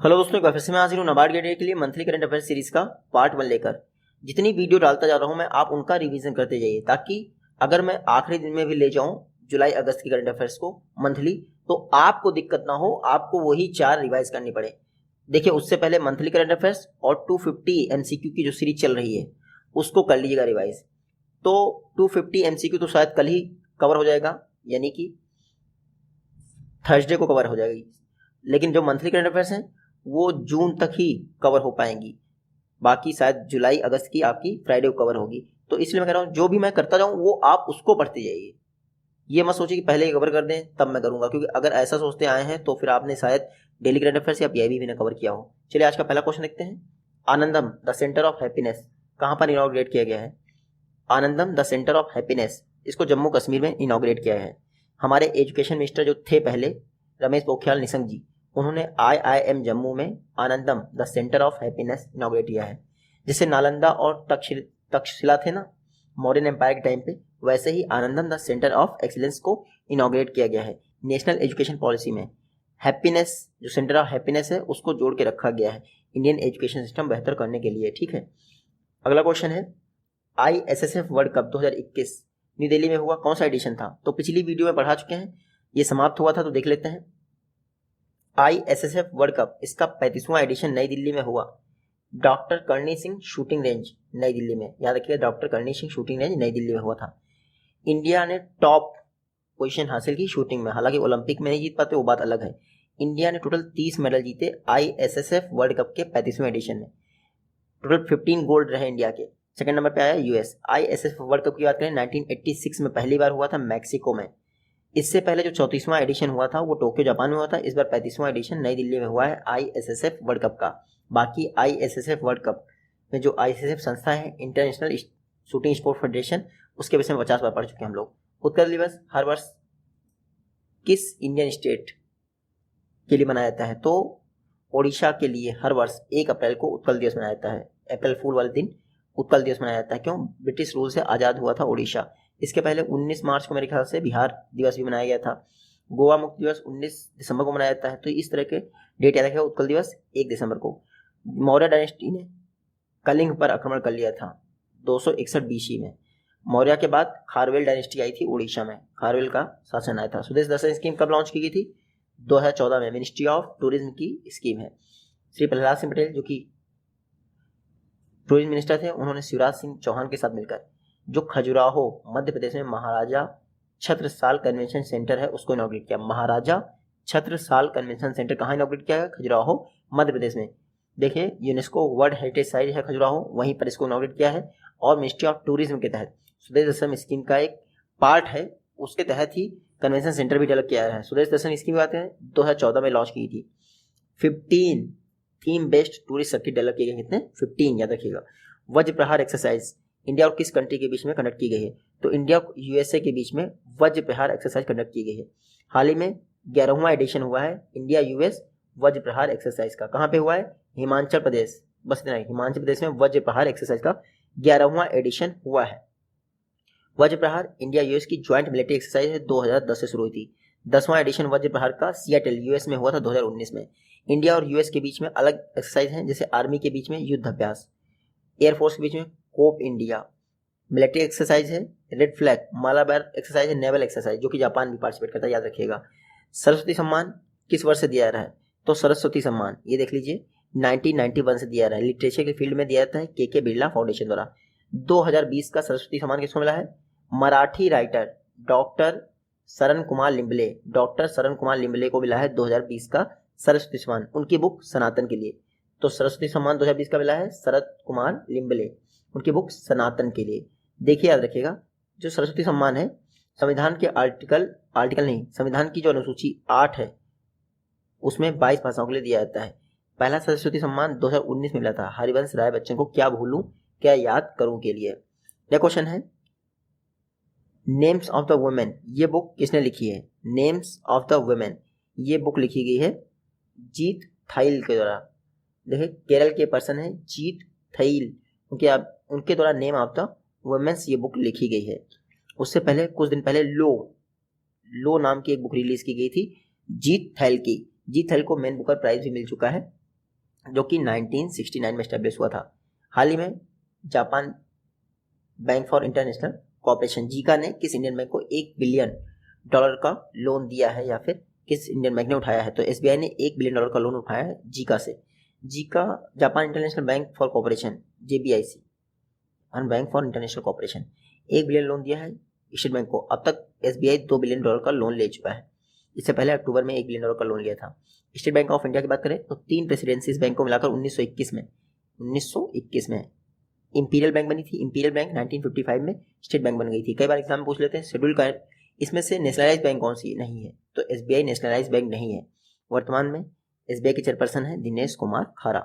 Hello दोस्तों, एक बार फिर से मैं हाजिर हूँ नाबार्ड गेट के लिए मंथली करंट अफेयर सीरीज का पार्ट 1 लेकर। जितनी वीडियो डालता जा रहा हूँ मैं, आप उनका रिवीजन करते जाइए, ताकि अगर मैं आखिरी दिन में भी ले जाऊँ जुलाई अगस्त की करंट अफेयर्स को मंथली, तो आपको दिक्कत ना हो, आपको वही 4 रिवाइज करनी पड़े। देखिए, उससे पहले मंथली करंट अफेयर्स और 250 एमसीक्यू की जो सीरीज चल रही है उसको कर लीजिएगा रिवाइज। तो 250 एमसीक्यू तो शायद कल ही कवर हो जाएगा, यानी कि थर्सडे को कवर हो जाएगी, लेकिन जो मंथली करंट अफेयर्स हैं वो जून तक ही कवर हो पाएंगी। बाकी शायद जुलाई अगस्त की आपकी फ्राइडे को कवर होगी। तो इसलिए मैं कह रहा हूँ जो भी मैं करता जाऊँ वो आप उसको पढ़ते जाइए। ये मत सोचिए कि पहले कवर कर दें तब मैं करूँगा, क्योंकि अगर ऐसा सोचते आए हैं तो फिर आपने शायद डेली करंट अफेयर्स या पीआईबी भी ना कवर किया हो। चलिए आज का पहला क्वेश्चन देखते हैं। आनंदम द सेंटर ऑफ हैप्पीनेस कहाँ पर इनॉग्रेट किया गया है? आनंदम द सेंटर ऑफ हैप्पीनेस, इसको जम्मू कश्मीर में इनॉग्रेट किया है। हमारे एजुकेशन मिनिस्टर जो थे पहले, रमेश पोखरियाल निशंक जी, उन्होंने IIM जम्मू में Anandam the centre of happiness inaugurate किया है। जैसे नालंदा और तक्षशिला थे ना मॉडर्न एम्पायर के टाइम पे, वैसे ही आनंदम द सेंटर ऑफ एक्सीलेंस को इनॉग्रेट किया गया है। नेशनल एजुकेशन पॉलिसी में हैप्पीनेस, जो सेंटर ऑफ हैप्पीनेस है, उसको जोड़ के रखा गया है इंडियन एजुकेशन सिस्टम बेहतर करने के लिए। ठीक है, अगला क्वेश्चन है ISSF world cup 2021 new Delhi में हुआ, कौन सा एडिशन था? तो पिछली वीडियो में पढ़ा चुके हैं, ये समाप्त हुआ था, तो देख लेते हैं। ISSF वर्ल्ड कप, इसका 35वां एडिशन नई दिल्ली में हुआ। Doctor Karni Singh shooting range नई दिल्ली में, याद रखिएगा, doctor Karni Singh shooting range नई दिल्ली में हुआ था। इंडिया ने टॉप पोजीशन हासिल की शूटिंग में, हालांकि ओलंपिक में नहीं जीत पाते, वो बात अलग है। इंडिया ने टोटल 30 मेडल जीते ISSF वर्ल्ड कप के 35वें एडिशन में। टोटल 15 गोल्ड रहे इंडिया के। सेकंड नंबर पे आया यूएस। ISSF वर्ल्ड कप की बात करें 1986 में पहली बार हुआ था मैक्सिको में। इससे पहले जो 34वां एडिशन हुआ था वो टोक्यो जापान में हुआ था। इस बार 35वां एडिशन नई दिल्ली में हुआ है ISSF वर्ल्ड कप का। बाकी ISSF वर्ल्ड कप में जो ISSF संस्था है, इंटरनेशनल शूटिंग स्पोर्ट फेडरेशन, उसके विषय में 50 बार पढ़ चुके हैं हम लोग। उत्कल दिवस हर वर्ष किस इंडियन स्टेट के लिए मनाया जाता है? तो ओडिशा के लिए हर वर्ष 1 अप्रैल को उत्कल दिवस मनाया जाता है। अप्रैल फूल वाले दिन उत्कल दिवस मनाया जाता है। क्यों? ब्रिटिश रूल से आज़ाद हुआ था ओडिशा। इसके पहले 19 मार्च को मेरे ख्याल से बिहार दिवस भी मनाया गया था। गोवा मुक्ति दिवस 19 दिसंबर को मनाया जाता है। तो इस तरह के डेट याद रखेगा। उत्कल दिवस 1 दिसंबर को। मौर्य डायनेस्टी ने कलिंग पर आक्रमण कर लिया था 261 BC में। मौर्य के बाद खारवेल डायनेस्टी आई थी उड़ीसा में, खारवेल का शासन आया था। स्वदेश दर्शन स्कीम कब लॉन्च की गई थी? 2014 में। मिनिस्ट्री ऑफ टूरिज्म की स्कीम है। श्री प्रहलाद सिंह पटेल जो कि टूरिज्म मिनिस्टर थे, उन्होंने शिवराज सिंह चौहान के साथ मिलकर जो खजुराहो मध्य प्रदेश में महाराजा छत्रसाल कन्वेंशन सेंटर है उसको इनॉग्रेट किया। महाराजा छत्रसाल कन्वेंशन सेंटर कहाँ इनॉग्रेट किया है? खजुराहो मध्य प्रदेश में। देखिए, यूनेस्को वर्ल्ड हेरिटेज साइट है खजुराहो, वहीं पर इसको इनॉग्रेट किया है। और मिनिस्ट्री ऑफ टूरिज्म के तहत स्वदेश दर्शन स्कीम का एक पार्ट है, उसके तहत ही कन्वेंशन सेंटर भी डेवलप किया है। स्वदेश दर्शन स्कीम की बात है 2014 में लॉन्च की थी। 15 theme based tourist circuit develop किए गए। कितने? 15, याद रखिएगा। वज्र प्रहार एक्सरसाइज इंडिया और किस कंट्री के बीच में कंडक्ट की गई है? तो इंडिया और USA के बीच में वज्र प्रहार एक्सरसाइज कंडक्ट की गई है। हाल ही में 11वां एडिशन हुआ है इंडिया US वज्र प्रहार एक्सरसाइज का। कहाँ पे हुआ है? हिमाचल प्रदेश। बस इतना ही, हिमाचल प्रदेश में वज्र प्रहार एक्सरसाइज का 11वां एडिशन हुआ है। वज्र प्रहार इंडिया US की ज्वाइंट मिलिट्री एक्सरसाइज है, 2010 से शुरू हुई थी। 10वां एडिशन वज्र प्रहार का सियाटल US में हुआ था 2019 में। इंडिया और US के बीच में अलग एक्सरसाइज हैं, जैसे आर्मी के बीच में युद्ध अभ्यास, एयरफोर्स के बीच में कोप इंडिया, मिलिट्री एक्सरसाइज है रेड फ्लैग, मालाबार एक्सरसाइज है नेवल एक्सरसाइज, जो कि जापान भी पार्टिसिपेट करता है, याद रखिएगा। सरस्वती सम्मान किस वर्ष से दिया जा रहा है? तो सरस्वती सम्मान ये देख लीजिए 1991 से दिया जा रहा है। लिटरेचर के फील्ड में दिया जाता है KK बिरला फाउंडेशन द्वारा। 2020 का सरस्वती सम्मान किसको मिला है? मराठी राइटर डॉक्टर शरण कुमार लिम्बले, डॉक्टर शरण कुमार लिम्बले को मिला है 2020 का सरस्वती सम्मान, उनकी बुक सनातन के लिए। तो सरस्वती सम्मान 2020 का मिला है शरद कुमार लिम्बले, उनकी बुक सनातन के लिए। देखिए, याद रखिएगा, जो सरस्वती सम्मान है संविधान के आर्टिकल नहीं, संविधान की जो अनुसूची 8 है उसमें 22 भाषाओं के लिए दिया जाता है। पहला सरस्वती सम्मान 2019 में मिला था हरिवंश राय बच्चन को, क्या भूलूं क्या याद करूं के लिए। यह क्वेश्चन है नेम्स ऑफ द वुमेन, ये बुक किसने लिखी है? नेम्स ऑफ द वुमेन ये बुक लिखी गई है जीत थाइल के द्वारा। देखिए, केरल के पर्सन है जीत थाइल, उनके द्वारा नेम ऑफ द वुमेन्स ये बुक लिखी गई है। उससे पहले कुछ दिन पहले लो नाम की एक बुक रिलीज की गई थी जीत थैल की। जीत थैल को मैन बुकर प्राइज भी मिल चुका है जो कि 1969 में स्टैब्लिश हुआ था। हाल ही में Japan bank for international cooperation Zika ने किस इंडियन बैंक को $1 बिलियन का लोन दिया है, या फिर किस इंडियन बैंक ने उठाया है? तो एसबीआई ने $1 बिलियन का लोन उठाया है जीका से। Zika Japan international bank for cooperation JBIC bank for international cooperation $1 billion loan दिया है स्टेट बैंक को। अब तक एसबीआई $2 बिलियन का लोन ले चुका है। इससे पहले अक्टूबर में $1 बिलियन का लोन लिया था। स्टेट बैंक ऑफ इंडिया की बात करें तो 3 प्रेसिडेंसी इस बैंक को मिलाकर 1921 में इंपीरियल बैंक बनी थी। इंपीरियल बैंक 1955 में स्टेट बैंक बन गई थी। कई बार एग्जाम में पूछ लेते हैं शेड्यूल का इसमें से नेशनलाइज बैंक कौन सी नहीं है, तो एसबीआई नेशनलाइज बैंक नहीं है। वर्तमान में एसबीआई के चेयरपर्सन है दिनेश कुमार खारा।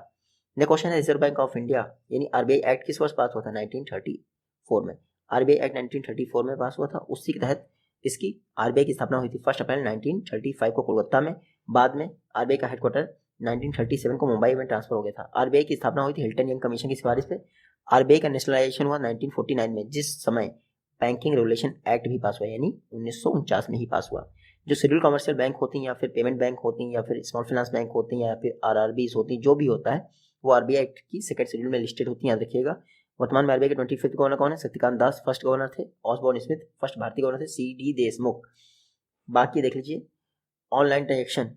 नेक्स्ट क्वेश्चन है रिजर्व बैंक ऑफ इंडिया यानी आरबीआई एक्ट किस वर्ष पास हुआ था? 1934 में। आरबीआई एक्ट 1934 में पास हुआ था। उसी के तहत इसकी आरबीआई की स्थापना हुई थी 1 अप्रैल 1935 को कोलकाता में। बाद में आरबीआई का हेडक्वार्टर 1937 को मुंबई में ट्रांसफर हो गया था। आरबीआई की स्थापना हुई थी हिल्टन यंग कमीशन की सिफारिश पे। आरबीआई का नेशनलाइजेशन हुआ 1949 में, जिस समय बैंकिंग रेगुलेशन एक्ट भी पास हुआ, यानी 1949 में ही पास हुआ। जो शेड्यूल कमर्शियल बैंक होती हैं या फिर पेमेंट बैंक होती हैं या फिर स्मॉल फाइनेंस बैंक होती हैं या फिर आरआरबीज होती हैं, जो भी होता है वो आरबीआई एक्ट की सेकंड शेड्यूल में लिस्टेड होती हैं, याद रखिएगा। वर्तमान में आरबीआई के 25th गवर्नर कौन है? शक्तिकांत दास फर्स्ट गवर्नर थे। ऑसबॉर्न स्मिथ फर्स्ट भारतीय गवर्नर थे। CD देशमुख। बाकी देख लीजिए ऑनलाइन ट्रांजेक्शन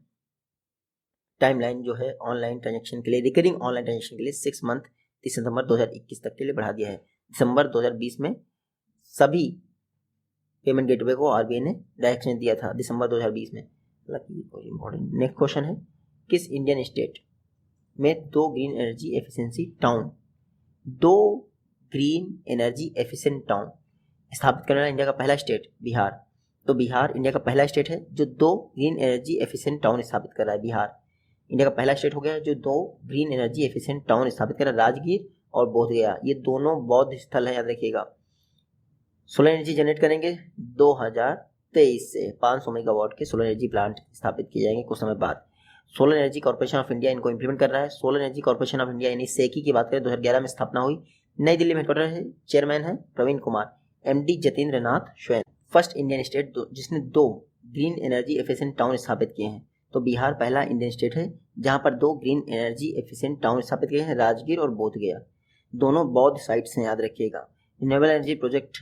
टाइमलाइन जो है ऑनलाइन ट्रांजेक्शन के लिए, रिकरिंग ऑनलाइन ट्रांजेक्शन के लिए 6 मंथ 30 सितंबर 2021 तक के लिए बढ़ा दिया है। दिसंबर 2020 में सभी पेमेंट गेटवे को आरबीआई ने डायरेक्शन दिया था दिसंबर 2020 में। नेक्स्ट क्वेश्चन है किस इंडियन स्टेट में 2 ग्रीन एनर्जी एफिशिएंट टाउन स्थापित करने वाला इंडिया का पहला स्टेट बिहार। तो बिहार इंडिया का पहला स्टेट है जो 2 ग्रीन एनर्जी एफिशिएंट टाउन स्थापित कर रहा है। बिहार इंडिया का पहला स्टेट हो गया जो 2 ग्रीन एनर्जी एफिशिएंट टाउन स्थापित कर रहा है। राजगीर और बोधगया, ये दोनों बौद्ध स्थल है, याद रखिएगा। सोलर एनर्जी जनरेट करेंगे 2023 से 500 मेगावाट के सोलर एनर्जी प्लांट स्थापित किए जाएंगे कुछ समय बाद। Solar energy corporation of India इनको इंप्लीमेंट कर रहा है। Solar energy corporation of India यानी सेकी की बात करें 2011 में स्थापना हुई। नई दिल्ली में हेडक्वार्टर है। चेयरमैन है प्रवीण कुमार। MD जतेंद्र नाथ स्वयं। फर्स्ट इंडियन स्टेट जिसने 2 ग्रीन एनर्जी एफिशिएंट टाउन स्थापित किए हैं। तो बिहार पहला इंडियन स्टेट है जहां पर 2 ग्रीन एनर्जी एफिशिएंट टाउन स्थापित किए हैं, राजगीर और बोधगया। दोनों बौद्ध साइट्स हैं, याद रखिएगा। रिन्यूएबल एनर्जी प्रोजेक्ट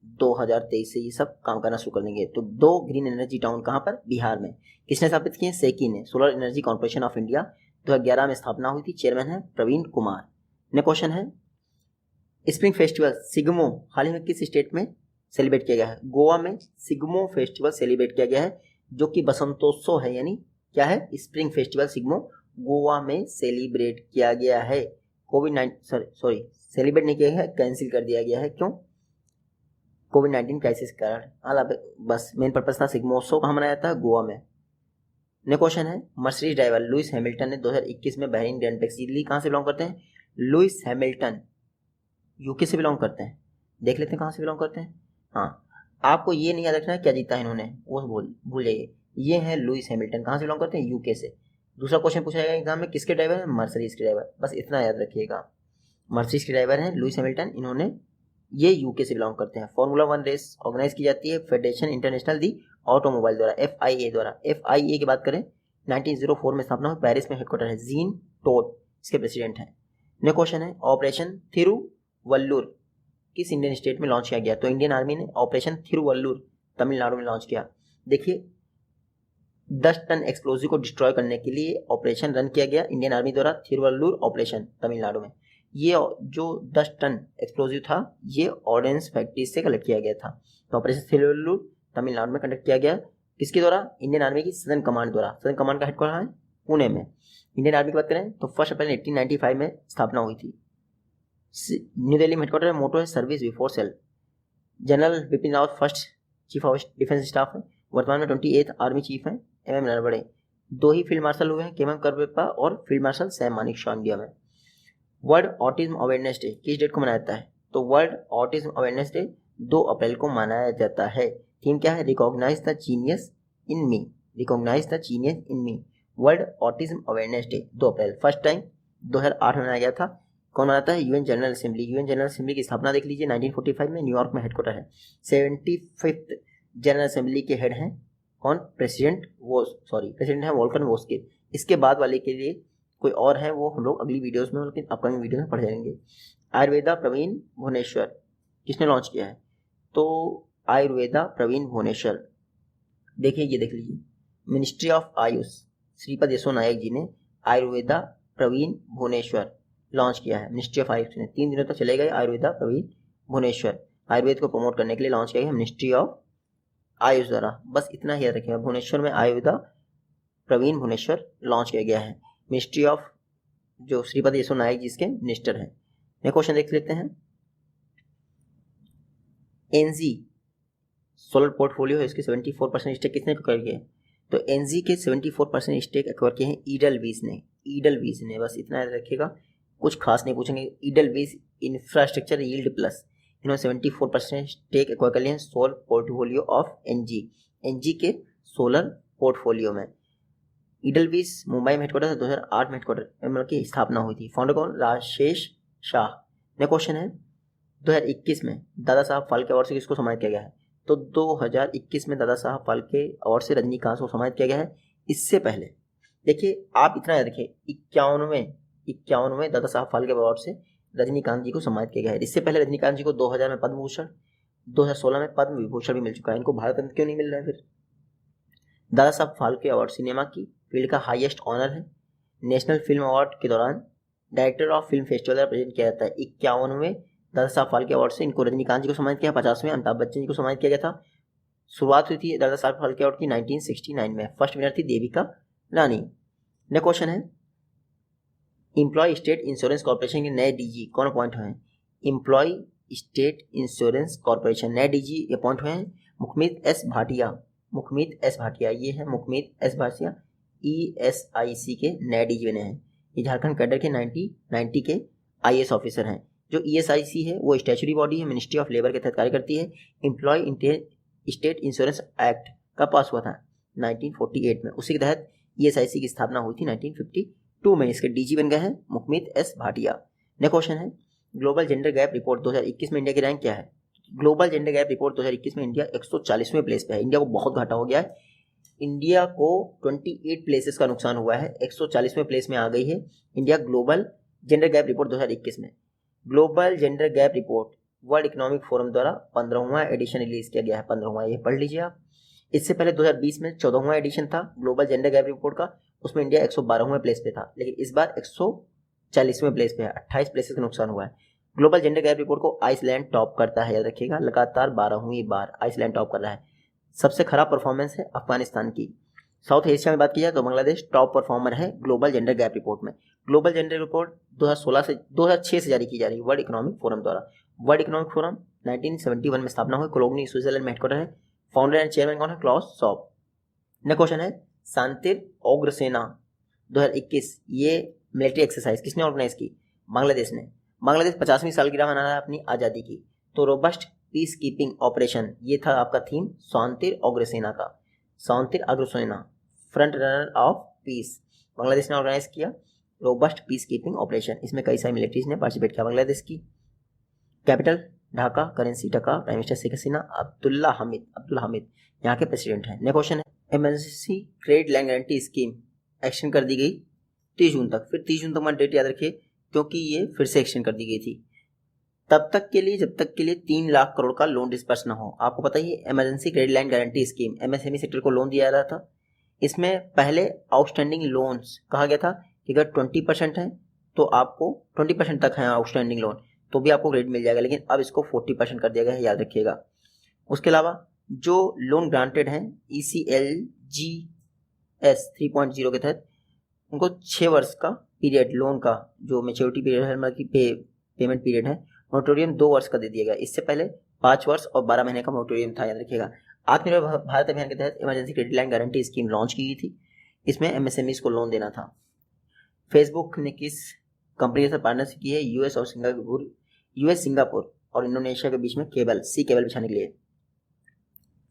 2023 से ये सब काम करना शुरू कर देंगे। तो 2 ग्रीन एनर्जी टाउन कहां पर? बिहार में। किसने स्थापित किए? सेकी ने। Solar energy corporation of India 2011 में स्थापना हुई थी। चेयरमैन है प्रवीण कुमार। नेक्स्ट क्वेश्चन है स्प्रिंग फेस्टिवल सिग्मो हाल ही में किस स्टेट में सेलिब्रेट किया गया है? गोवा में सिग्मो फेस्टिवल सेलिब्रेट किया गया है, जो कि बसंतोत्सव है, यानी क्या है? स्प्रिंग फेस्टिवल सिग्मो गोवा में सेलिब्रेट किया गया है। सेलिब्रेट नहीं किया गया, कैंसिल कर दिया गया है। क्यों? कोविड-19 क्राइसिस के कारण। बस मेन पर्पस था सिग्मोत्सव कहाँ मनाया जाता है? गोवा में। नेक्स्ट क्वेश्चन है मर्सिडीज ड्राइवर लुइस हैमिल्टन ने 2021 में बहरीन ग्रैंड प्रिक्स जीत ली। कहाँ से बिलोंग करते हैं? लुइस हैमिल्टन यूके से बिलोंग करते हैं। देख लेते हैं कहाँ से बिलोंग करते हैं। हाँ, आपको ये नहीं याद रखना है क्या जीता है इन्होंने, वो भूल जाइए। ये है लुइस हैमिल्टन, कहाँ से बिलोंग करते हैं? यूके से। दूसरा क्वेश्चन पूछा जाएगा एग्जाम में, किसके ड्राइवर है? मर्सिडीज के ड्राइवर। बस इतना याद रखिएगा, मर्सिडीज के ड्राइवर हैं लुइस हैमिल्टन। इन्होंने ये यूके से बिलोंग करते हैं। फॉर्मूला 1 रेस ऑर्गेनाइज की जाती है फेडरेशन इंटरनेशनल दी ऑटोमोबाइल द्वारा, FIA द्वारा। FIA की बात करें 1904 में स्थापना हुई। पेरिस में हेडक्वार्टर है। जीन टोड इसके प्रेसिडेंट हैं। नेक्स्ट क्वेश्चन है ऑपरेशन थिरुवल्लुर किस इंडियन स्टेट में लॉन्च किया गया? तो इंडियन आर्मी ने ऑपरेशन थिरुवल्लुर तमिलनाडु में लॉन्च किया। देखिए 10 टन एक्सप्लोजिव को डिस्ट्रॉय करने के लिए ऑपरेशन रन किया गया इंडियन आर्मी द्वारा, थिरुवल्लुर ऑपरेशन तमिलनाडु में। ये जो 10 टन एक्सप्लोजिव था ये ऑर्डिनेंस फैक्ट्री से कलेक्ट किया गया था। तो ऑपरेशन थिरुवल्लुर तमिलनाडु में कंडक्ट किया गया। किसके द्वारा? इंडियन आर्मी की सदर्न कमांड द्वारा। सदर्न कमांड का हेडक्वार्टर है पुणे में। इंडियन आर्मी की बात करें तो 1 अप्रैल 1895 में स्थापना हुई थी। न्यू दिल्ली में हेडक्वार्टर है। मोटो है service before sale. General Bipin Rawat first chief of defence staff है। वर्तमान में 28th आर्मी चीफ हैं MM नरवणे। 2 ही फील्ड मार्शल हुए हैं, KM करवेप्पा और field marshal Sam Manekshaw India में। वर्ल्ड ऑटिज्म अवेयरनेस डे किस डेट को मनाया जाता है? तो वर्ल्ड ऑटिज्म अवेयरनेस डे 2 अप्रैल को मनाया जाता है। थीम क्या है? Recognise the genius in me. Recognise the genius in me. World autism awareness day 2 April. First time 2008 में मनाया गया था। कौन मनाता है? UN general assembly. UN general assembly की स्थापना देख लीजिए 1945 में न्यूयॉर्क में हेडक्वार्टर है। 75th जनरल असेंबली के हेड हैं कौन? प्रेसिडेंट है वोल्कर वोस्किर। इसके बाद वाले के लिए कोई और है वो हम लोग अगली वीडियोस में, लेकिन अपकमिंग वीडियो में पढ़ जाएंगे। आयुर्वेदा प्रवीण भुवनेश्वर किसने लॉन्च किया है? तो आयुर्वेदा प्रवीण भुवनेश्वर, देखिए ये देख लीजिए, मिनिस्ट्री ऑफ आयुष श्रीपद यशो नायक जी ने आयुर्वेदा प्रवीण भुवनेश्वर लॉन्च किया है। मिनिस्ट्री ऑफ आयुष ने 3 दिनों तक चले गए आयुर्वेदा प्रवीण भुवनेश्वर, आयुर्वेद को प्रमोट करने के लिए लॉन्च किया गया मिनिस्ट्री ऑफ आयुष द्वारा। बस इतना ही याद रखिएगा, भुवनेश्वर में आयुर्वेदा प्रवीण भुवनेश्वर लॉन्च किया गया है, मिनिस्ट्री ऑफ जो श्रीपद यशो नायक जी इसके मिनिस्टर हैं। नेक्स्ट क्वेश्चन देख लेते हैं। एनजी सोलर पोर्टफोलियो है, इसके 74% स्टेक किसने एक्वायर किए? तो एनजी के 74% स्टेक एक्वायर किए हैं ईडलवीज ने। ईडलवीज ने, बस इतना याद रखिएगा, कुछ खास नहीं पूछेंगे। ईडलवीज इंफ्रास्ट्रक्चर यील्ड प्लस, इन्होंने 74% स्टेक एक्वायर कर लिए हैं solar portfolio of NG, NG के सोलर पोर्टफोलियो में। ईडलवीज मुंबई में हेडक्वार्टर है, 2008 में हेडक्वार्टर मतलब की स्थापना हुई थी। फाउंडर कौन? राजेश शाह। नेक्स्ट क्वेश्चन है, 2021 में दादा साहब फाल्के अवार्ड से किसको सम्मानित किया गया है? तो 2021 में दादा साहब फाल्के अवार्ड से रजनीकांत को सम्मानित किया गया है। इससे पहले देखिए, आप इतना याद रखिए, 51वें दादा साहब फाल्के अवार्ड से रजनीकांत जी को सम्मानित किया गया है। इससे पहले रजनीकांत जी को 2000 में पद्म भूषण, 2016 में पद्म विभूषण भी मिल चुका है। इनको भारत रत्न क्यों नहीं मिल रहा है फिर? दादा साहब फाल्के अवार्ड सिनेमा की फील्ड का हाईएस्ट ऑनर है। नेशनल फिल्म अवार्ड के दौरान डायरेक्टर ऑफ फिल्म फेस्टिवल द्वारा प्रेजेंट किया जाता है। 51वें दादा साहब फाल्के अवार्ड से इनको रजनीकांत जी को सम्मानित किया, 50वें अमिताभ बच्चन जी को सम्मानित किया गया था। शुरुआत हुई थी दादा साहब फाल्के अवार्ड की 1969 में। फर्स्ट विनर थी देविका रानी। नेक्स्ट क्वेश्चन है, एम्प्लॉय स्टेट इंश्योरेंस कॉर्पोरेशन के नए डीजी कौन अपॉइंट हुए हैं? एम्प्लॉय स्टेट इंश्योरेंस कॉर्पोरेशन नए डीजी अपॉइंट हुए हैं मुखमीत एस भाटिया। मुखमीत एस भाटिया, ये है मुखमीत एस भाटिया, ESIC के नए डीजी बने हैं। ये झारखंड कैडर के 90 के IAS ऑफिसर हैं। जो ESIC है वो स्टैच्यूटरी बॉडी है, मिनिस्ट्री ऑफ लेबर के तहत कार्य करती है। एम्प्लॉय स्टेट इंश्योरेंस एक्ट का पास हुआ था 1948 में, उसी के तहत ESIC की स्थापना हुई थी 1952 में। इसके डीजी बन गए हैं Mukhmeet S Bhatia. Next question है, ग्लोबल जेंडर गैप रिपोर्ट 2021 में इंडिया की रैंक क्या है? ग्लोबल जेंडर गैप रिपोर्ट 2021 में इंडिया 140वें प्लेस पे है। इंडिया को बहुत घाटा हो गया है, इंडिया को 28 प्लेसेस का नुकसान हुआ है, 140वें प्लेस में आ गई है India global gender gap report 2021 में। Global gender gap report world economic forum द्वारा 15वां एडिशन रिलीज किया गया है। 15वां, ये पढ़ लीजिए आप। इससे पहले 2020 में 14वां एडिशन था ग्लोबल जेंडर गैप रिपोर्ट का, उसमें इंडिया 112वें प्लेस पे था, लेकिन इस बार 140वें प्लेस पे है, 28 प्लेसेस का नुकसान हुआ है। ग्लोबल जेंडर गैप रिपोर्ट को आइसलैंड टॉप करता है, याद रखिएगा, लगातार 12वीं बार आइसलैंड टॉप कर रहा है। सबसे खराब परफॉर्मेंस है अफगानिस्तान की। साउथ एशिया में बात की जाए तो बांग्लादेश टॉप परफॉर्मर है ग्लोबल जेंडर गैप रिपोर्ट में। ग्लोबल जेंडर रिपोर्ट 2006 से जारी की जा रही है वर्ल्ड इकोनॉमिक फोरम द्वारा। वर्ल्ड इकोनॉमिक फोरम 1971 में स्थापना हुई, कोलोनी स्विट्जरलैंड में हेडक्वार्टर है। फाउंडर एंड चेयरमैन कौन है? Claus shop. नेक्स्ट क्वेश्चन है, शांतिर उग्रसेना 2021, ये मिलिट्री एक्सरसाइज किसने ऑर्गेनाइज की? बांग्लादेश ने। बांग्लादेश 50वीं सालगिरह मना रहा है अपनी आज़ादी की, तो रोबस्ट पीस कीपिंग ऑपरेशन, ये था आपका थीम शांतिर उग्रसेना का। शांतिर Ugrasena front runner of peace, Bangladesh ने ऑर्गेनाइज किया रोबस्ट पीस कीपिंग ऑपरेशन। इसमें कई सारी मिलिट्रीज ने पार्टिसिपेट किया बांग्लादेश की। कैपिटल ढाका, करेंसी टका, प्राइम मिनिस्टर शेख हसीना, अब्दुल्ला हामिद यहाँ के प्रेसिडेंट हैं। नेक्स्ट क्वेश्चन है, emergency credit line guarantee scheme extend कर दी गई 30 जून तक। फिर 30 जून तक डेट याद रखिए, क्योंकि ये फिर से एक्सटेंड कर दी गई थी तब तक के लिए जब तक के लिए 3 लाख करोड़ का लोन डिस्पर्स ना हो। आपको पता ही है emergency credit line guarantee scheme MSME sector को लोन दिया जा रहा था। इसमें पहले आउटस्टैंडिंग लोन्स कहा गया था कि अगर 20% है तो आपको 20% तक है आउटस्टैंडिंग लोन तो भी आपको क्रेडिट मिल जाएगा, लेकिन अब इसको 40% कर दिया गया है, याद रखिएगा। उसके अलावा जो लोन ग्रांटेड हैं ECLGS 3.0 के तहत उनको 6 वर्ष का पीरियड, लोन का जो मेच्योरिटी पीरियड है मतलब कि पेमेंट पीरियड है, मोरेटोरियम 2 वर्ष का दे दिया गया। इससे पहले 5 वर्ष और 12 महीने का मोरेटोरियम था, याद रखिएगा। आत्मनिर्भर भारत अभियान के तहत emergency credit line guarantee scheme launch की गई थी, इसमें MSMEs को लोन देना था। फेसबुक ने किस कंपनी के साथ पार्टनरशिप की है? US सिंगापुर और इंडोनेशिया के बीच में सी केबल बिछाने के लिए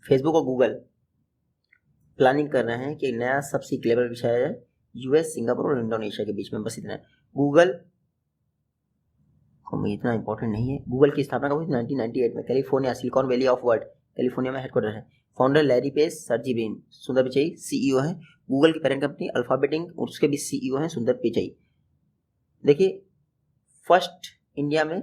फेसबुक और गूगल प्लानिंग कर रहे हैं कि नया सब सी केबल बिछाया जाए US सिंगापुर और इंडोनेशिया के बीच में। बस इतना है। गूगल को इतना इंपॉर्टेंट नहीं है। गूगल की स्थापना कब हुई? 1998 में। California, silicon valley of world, California में हेडक्वार्टर है। Founder Larry page, Sergey Brin. सुंदर पिचाई सीईओ है। गूगल की पेरेंट कंपनी अल्फाबेट इंक, उसके भी सीईओ हैं सुंदर पिचाई। देखिए, फर्स्ट इंडिया में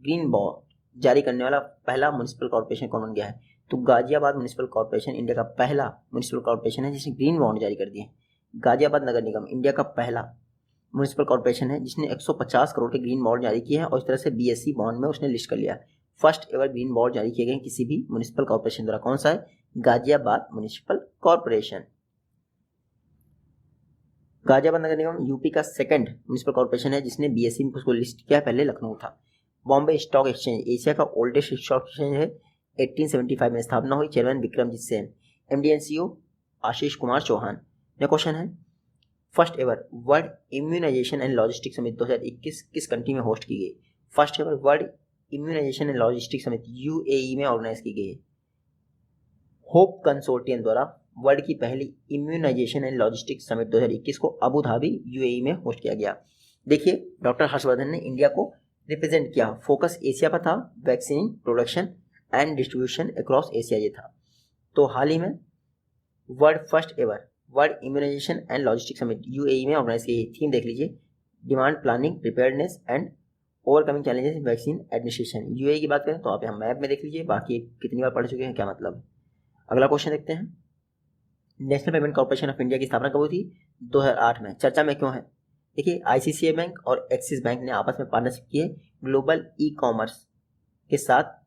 ग्रीन बॉन्ड जारी करने वाला पहला म्युनिसिपल कॉर्पोरेशन कौन बन गया है? तो गाजियाबाद म्युनिसिपल कॉर्पोरेशन इंडिया का पहला म्युनिसिपल कॉर्पोरेशन है जिसने ग्रीन बॉन्ड जारी कर दिए। गाजियाबाद नगर निगम इंडिया का पहला म्युनिसिपल कॉर्पोरेशन है जिसने 150 करोड़ के ग्रीन बॉन्ड जारी किए हैं और इस तरह से बीएसई बॉन्ड में उसने लिस्ट कर लिया। फर्स्ट एवर ग्रीन बॉन्ड जारी किए गए किसी भी म्युनिसिपल कॉर्पोरेशन द्वारा, कौन सा है? Ghaziabad municipal corporation. Ghaziabad Nagar Nigam UP का सेकंड म्युनिसिपल कॉर्पोरेशन है जिसने बीएसई में उसको लिस्ट किया, पहले लखनऊ था। बॉम्बे स्टॉक एक्सचेंज एशिया का ओल्डेस्ट स्टॉक एक्सचेंज है, 1875 में स्थापना हुई, chairman Vikramjit Sen, MD and CEO Ashish Kumar Chauhan. Next question है, first ever world immunisation and logistic summit 2021 किस कंट्री में होस्ट की गई? First ever world immunisation and logistic summit UAE में ऑर्गेनाइज की गई है। होप कंसोर्टियम द्वारा वर्ल्ड की पहली इम्यूनाइजेशन एंड लॉजिस्टिक समिट 2021 को अबू धाबी यूएई में होस्ट किया गया। देखिए, डॉक्टर हर्षवर्धन ने इंडिया को रिप्रेजेंट किया। फोकस एशिया पर था, vaccine production and distribution across Asia ये था। तो हाल ही में world first ever world immunisation and logistic summit UAE में ऑर्गेनाइज की गई। थीम देख लीजिए, demand planning, preparedness and overcoming challenges in vaccine administration. UAE की बात करें तो आप यहाँ मैप में देख लीजिए, बाकी कितनी बार पढ़ चुके हैं क्या मतलब है। अगला क्वेश्चन देखते हैं, national payment corporation of India की स्थापना कब हुई थी? 2008 में। चर्चा में क्यों है? देखिए, आईसीआईसीआई बैंक और एक्सिस बैंक ने आपस में पार्टनरशिप की है ग्लोबल ई कॉमर्स के साथ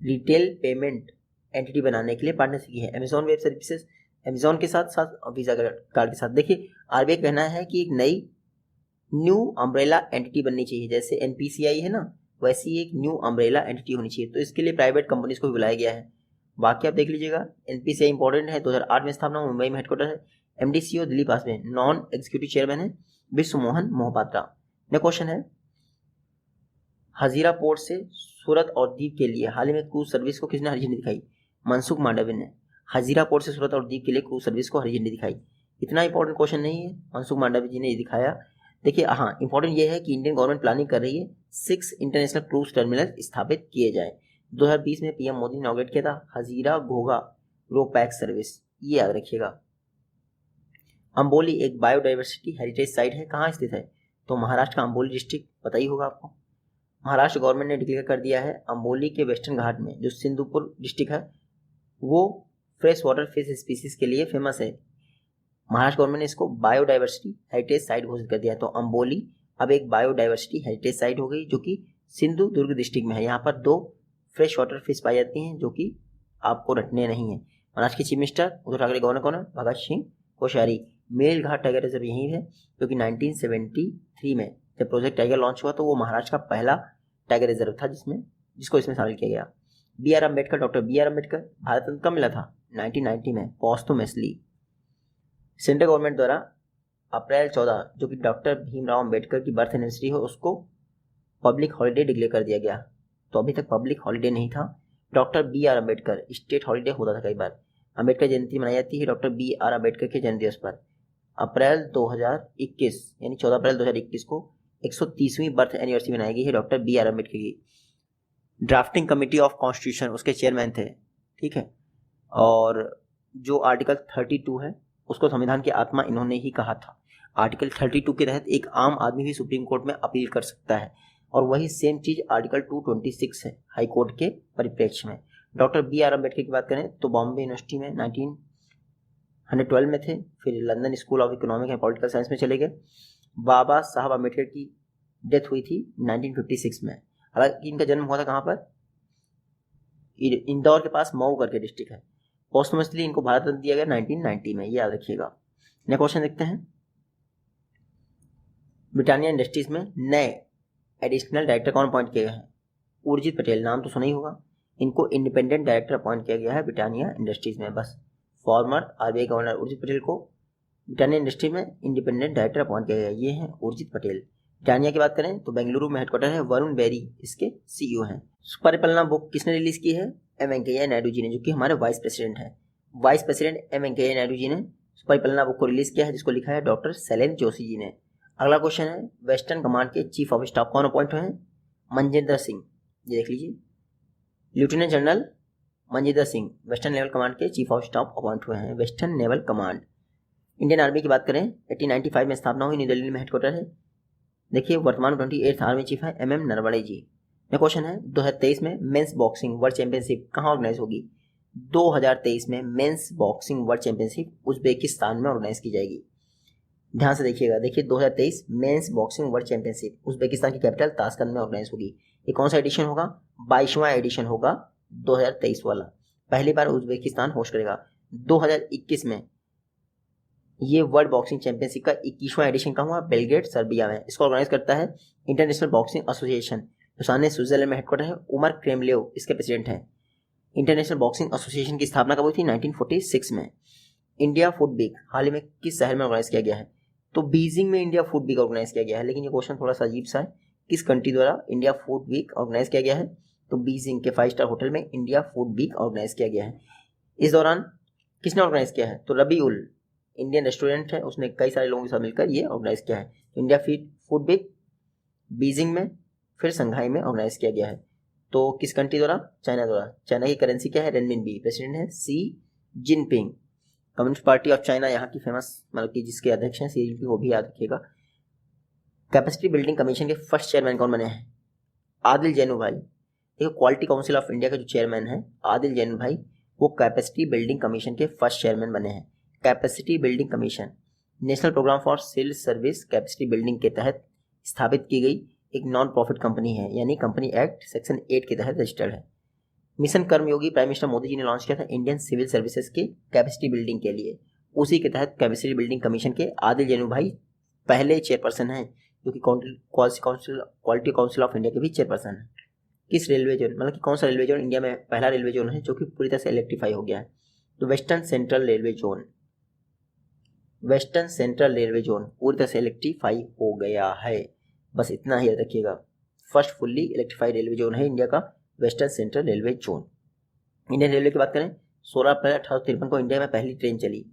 रिटेल पेमेंट एंटिटी बनाने के लिए पार्टनरशिप की है। अमेजॉन वेब सर्विसेज अमेजॉन के साथ साथ वीजा कार्ड के साथ। देखिए, आरबीआई का कहना है कि एक नई न्यू अम्ब्रेला एंटिटी बननी चाहिए, जैसे एनपीसीआई है ना, वैसी एक न्यू अम्ब्रेला एंटिटी होनी चाहिए। तो इसके लिए प्राइवेट कंपनीज को भी बुलाया गया है। बाकी आप देख लीजिएगा, एनपीसीआई इंपॉर्टेंट है, 2008 में स्थापना, मुंबई में हेडक्वार्टर है। MD CEO Dilip Paswe, non executive chairman है विश्व मोहन मोहपात्रा। नेक्स्ट क्वेश्चन है, हजीरा पोर्ट से सूरत और द्वीप के लिए हाल ही में क्रूज सर्विस को किसने हरी झंडी दिखाई? मनसुख मांडविया ने हजीरा पोर्ट से सूरत और द्वीप के लिए क्रूज सर्विस को हरी झंडी दिखाई। इतना इंपॉर्टेंट क्वेश्चन नहीं है, मनसुख मांडविया जी ने ये दिखाया। देखिए, हाँ, इंपॉर्टेंट ये है कि इंडियन गवर्नमेंट प्लानिंग कर रही है 6 इंटरनेशनल क्रूज टर्मिनल स्थापित किए जाए। 2020 में पीएम मोदी ने इनॉग्रेट किया था हजीरा घोघा रो पैक सर्विस, ये याद रखिएगा। अंबोली एक बायोडाइवर्सिटी हेरिटेज साइट है, कहाँ स्थित है? तो महाराष्ट्र का अंबोली डिस्ट्रिक्ट, पता ही होगा आपको। महाराष्ट्र गवर्नमेंट ने डिक्लेयर कर दिया है अंबोली के वेस्टर्न घाट में जो सिंधुपुर डिस्ट्रिक्ट है वो फ्रेश वाटर फिश स्पीसीज के लिए फेमस है। महाराष्ट्र गवर्नमेंट ने इसको बायोडाइवर्सिटी हेरिटेज साइट घोषित कर दिया। तो अंबोली अब एक बायोडाइवर्सिटी हेरिटेज साइट हो गई जो कि सिंधु दुर्ग डिस्ट्रिक्ट में है। यहाँ पर 2 फ्रेश वाटर फिश पाई जाती हैं जो कि आपको रटने नहीं है। महाराष्ट्र के chief minister Uddhav Thackeray governor कौन है? भगत सिंह कोश्यारी। मेल घाट टाइगर रिजर्व यहीं है क्योंकि 1973 में जब प्रोजेक्ट टाइगर लॉन्च हुआ तो वो महाराष्ट्र का पहला टाइगर रिजर्व था जिसको इसमें शामिल किया गया। B R Ambedkar, doctor B R Ambedkar Bharat Ratna कब मिला था? 1990 में, पोस्टुमसली। सेंट्रल गवर्नमेंट द्वारा अप्रैल 14 जो कि डॉक्टर भीमराव अम्बेडकर की बर्थ एनिवर्सरी हो उसको पब्लिक हॉलीडे डिक्लेयर कर दिया गया। तो अभी तक पब्लिक हॉलीडे नहीं था। Doctor B R Ambedkar state holiday होता था कई बार। अम्बेडकर जयंती मनाई जाती है डॉक्टर बी आर अम्बेडकर के जन्म दिवस पर। अप्रैल 2021 यानी 14 अप्रैल 2021 को 130वीं बर्थ एनिवर्सरी मनाई गई है डॉक्टर बी आर अम्बेडकर की। ड्राफ्टिंग कमेटी ऑफ कॉन्स्टिट्यूशन उसके चेयरमैन थे, ठीक है। और जो आर्टिकल 32 है उसको संविधान की आत्मा इन्होंने ही कहा था। आर्टिकल 32 के तहत एक आम आदमी भी सुप्रीम कोर्ट में अपील कर सकता है और वही सेम चीज आर्टिकल 226 है हाई कोर्ट के परिप्रेक्ष्य में। डॉक्टर बी आर अम्बेडकर की बात करें तो बॉम्बे यूनिवर्सिटी में 1912 में थे, फिर London school of economic and political science में चले गए। बाबा साहब अम्बेडकर की डेथ हुई थी 1956 में। हालांकि इनका जन्म हुआ था कहाँ पर? इंदौर के पास मऊ करके डिस्ट्रिक्ट है। पोस्टमसली इनको भारत रत्न दिया गया 1990 में, ये याद रखिएगा। नेक्स्ट क्वेश्चन देखते हैं, ब्रिटानिया इंडस्ट्रीज में नए एडिशनल डायरेक्टर कौन अपॉइंट किए गए हैं? उर्जित पटेल, नाम तो सुना ही होगा। इनको इंडिपेंडेंट डायरेक्टर अपॉइंट किया गया है ब्रिटानिया इंडस्ट्रीज में। बस farmer RBI governor Urjit Patel को ब्रिटानिया इंडस्ट्री में इंडिपेंडेंट डायरेक्टर अपॉइंट किया गया, ये हैं उर्जित पटेल। ब्रिटानिया की बात करें तो बेंगलुरु में हेडक्वार्टर है, वरुण बेरी इसके सीईओ हैं। परिकल्पना बुक किसने रिलीज की है? एम वेंकैया नायडू जी ने, जो कि हमारे वाइस प्रेसिडेंट हैं। Vice president M Venkaiah Naidu ji ने परिकल्पना बुक को रिलीज किया है जिसको लिखा है डॉक्टर शैलेंद्र जोशी जी ने। अगला क्वेश्चन है, वेस्टर्न कमांड के चीफ ऑफ स्टाफ कौन अपॉइंट हुए हैं? मनजिंदर सिंह, ये देख लीजिए। Lieutenant general Manjinder Singh western naval command के चीफ ऑफ स्टाफ अपॉइंट हुए हैं। Western naval command Indian army की बात करें 1895 में स्थापना हुई, न्यू दिल्ली में हेडक्वार्टर है। देखिए वर्तमान 28th आर्मी चीफ है MM नरवणे जी। ये क्वेश्चन है 2023 में मेंस बॉक्सिंग वर्ल्ड चैंपियनशिप कहाँ ऑर्गेनाइज होगी? 2023 में men's boxing world championship Uzbekistan में ऑर्गेनाइज की जाएगी। ध्यान से देखिएगा, देखिए 2023 men's boxing world championship Uzbekistan की कैपिटल ताशकंद में ऑर्गेनाइज होगी। ये कौन सा एडिशन होगा? 22वां एडिशन होगा 2023 वाला। पहली बार उज्बेकिस्तान होस्ट करेगा। 2021 में ये वर्ल्ड बॉक्सिंग चैंपियनशिप का 21वां एडिशन का हुआ बेलग्रेड सर्बिया में। इसको ऑर्गेनाइज करता है international boxing association, Lausanne Switzerland में हेडक्वार्टर है। उमर क्रेमलेव इसके प्रेसिडेंट हैं। इंटरनेशनल बॉक्सिंग एसोसिएशन की स्थापना कब हुई थी? 1946 में। इंडिया फूड वीक हाल ही में किस शहर में ऑर्गेनाइज किया गया है? तो बीजिंग में इंडिया फूड वीक ऑर्गेनाइज किया गया है। लेकिन ये क्वेश्चन थोड़ा सा अजीब सा है, किस कंट्री द्वारा इंडिया फूड वीक ऑर्गेनाइज किया गया है? तो बीजिंग के 5 स्टार होटल में इंडिया फूड वीक ऑर्गेनाइज किया गया है। इस दौरान किसने ऑर्गेनाइज किया है? तो रबी उल इंडियन रेस्टोरेंट है, उसने कई सारे लोगों के साथ मिलकर ये ऑर्गेनाइज किया है। तो इंडिया फूड वीक बीजिंग में फिर संघाई में ऑर्गेनाइज किया गया है। तो किस कंट्री द्वारा? चाइना द्वारा। चाइना की करेंसी क्या है? रेनमिनबी। प्रेसिडेंट है सी Jinping. Communist party of China यहाँ की फेमस, मतलब कि जिसके अध्यक्ष हैं सी जिनपिंग, वो भी याद रखिएगा। कैपेसिटी बिल्डिंग कमीशन के फर्स्ट चेयरमैन कौन बने हैं? आदिल जैनू भाई। देखो क्वालिटी काउंसिल ऑफ इंडिया के जो चेयरमैन हैं आदिल जैनू भाई, वो कैपेसिटी बिल्डिंग कमीशन के फर्स्ट चेयरमैन बने हैं। Capacity building commission national programme for civil service capacity building के तहत स्थापित की गई एक नॉन प्रॉफिट कंपनी है, यानी कंपनी एक्ट सेक्शन 8 के तहत रजिस्टर्ड है। मिशन कर्मयोगी प्राइम मिनिस्टर मोदी जी ने लॉन्च किया था इंडियन सिविल सर्विसेज की कैपेसिटी बिल्डिंग के लिए। उसी के तहत कैपेसिटी बिल्डिंग कमीशन के आदिल जैनू भाई पहले चेयरपर्सन हैं, जो कि क्वालिटी काउंसिल ऑफ इंडिया के भी चेयरपर्सन है। किस रेलवे जोन, मतलब कि कौन सा रेलवे जोन इंडिया में पहला रेलवे जोन है जो कि पूरी तरह से इलेक्ट्रीफाई हो गया है? तो western central railway zone. Western central railway zone पूरी तरह से इलेक्ट्रीफाई हो गया है। बस इतना ही याद रखिएगा, first fully electrified railway zone है इंडिया का western central railway zone. Indian railway की बात करें 16 अप्रैल 1853 को इंडिया में पहली ट्रेन चली।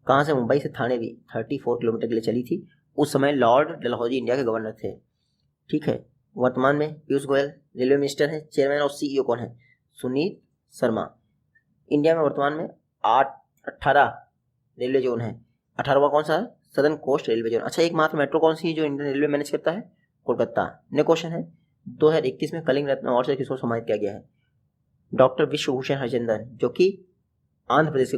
कहाँ से? मुंबई से थाने भी 34 किलोमीटर के लिए चली थी। उस समय लॉर्ड डलहौजी इंडिया के गवर्नर थे। ठीक है। वर्तमान में पीयूष गोयल रेलवे मिनिस्टर हैं। चेयरमैन और CEO कौन है? सुनीत शर्मा। इंडिया में वर्तमान में 18 रेलवे जोन है। 18वां कौन सा है? Southern coast railway zone. अच्छा, एकमात्र मेट्रो कौन सी है जो इंडियन रेलवे मैनेज करता है? कोलकाता। ने क्वेश्चन है 2021 में कलिंग रत्न अवार्ड से किसको सम्मानित किया गया है? डॉक्टर विश्वभूषण हरचंदन, जो कि आंध्र प्रदेश के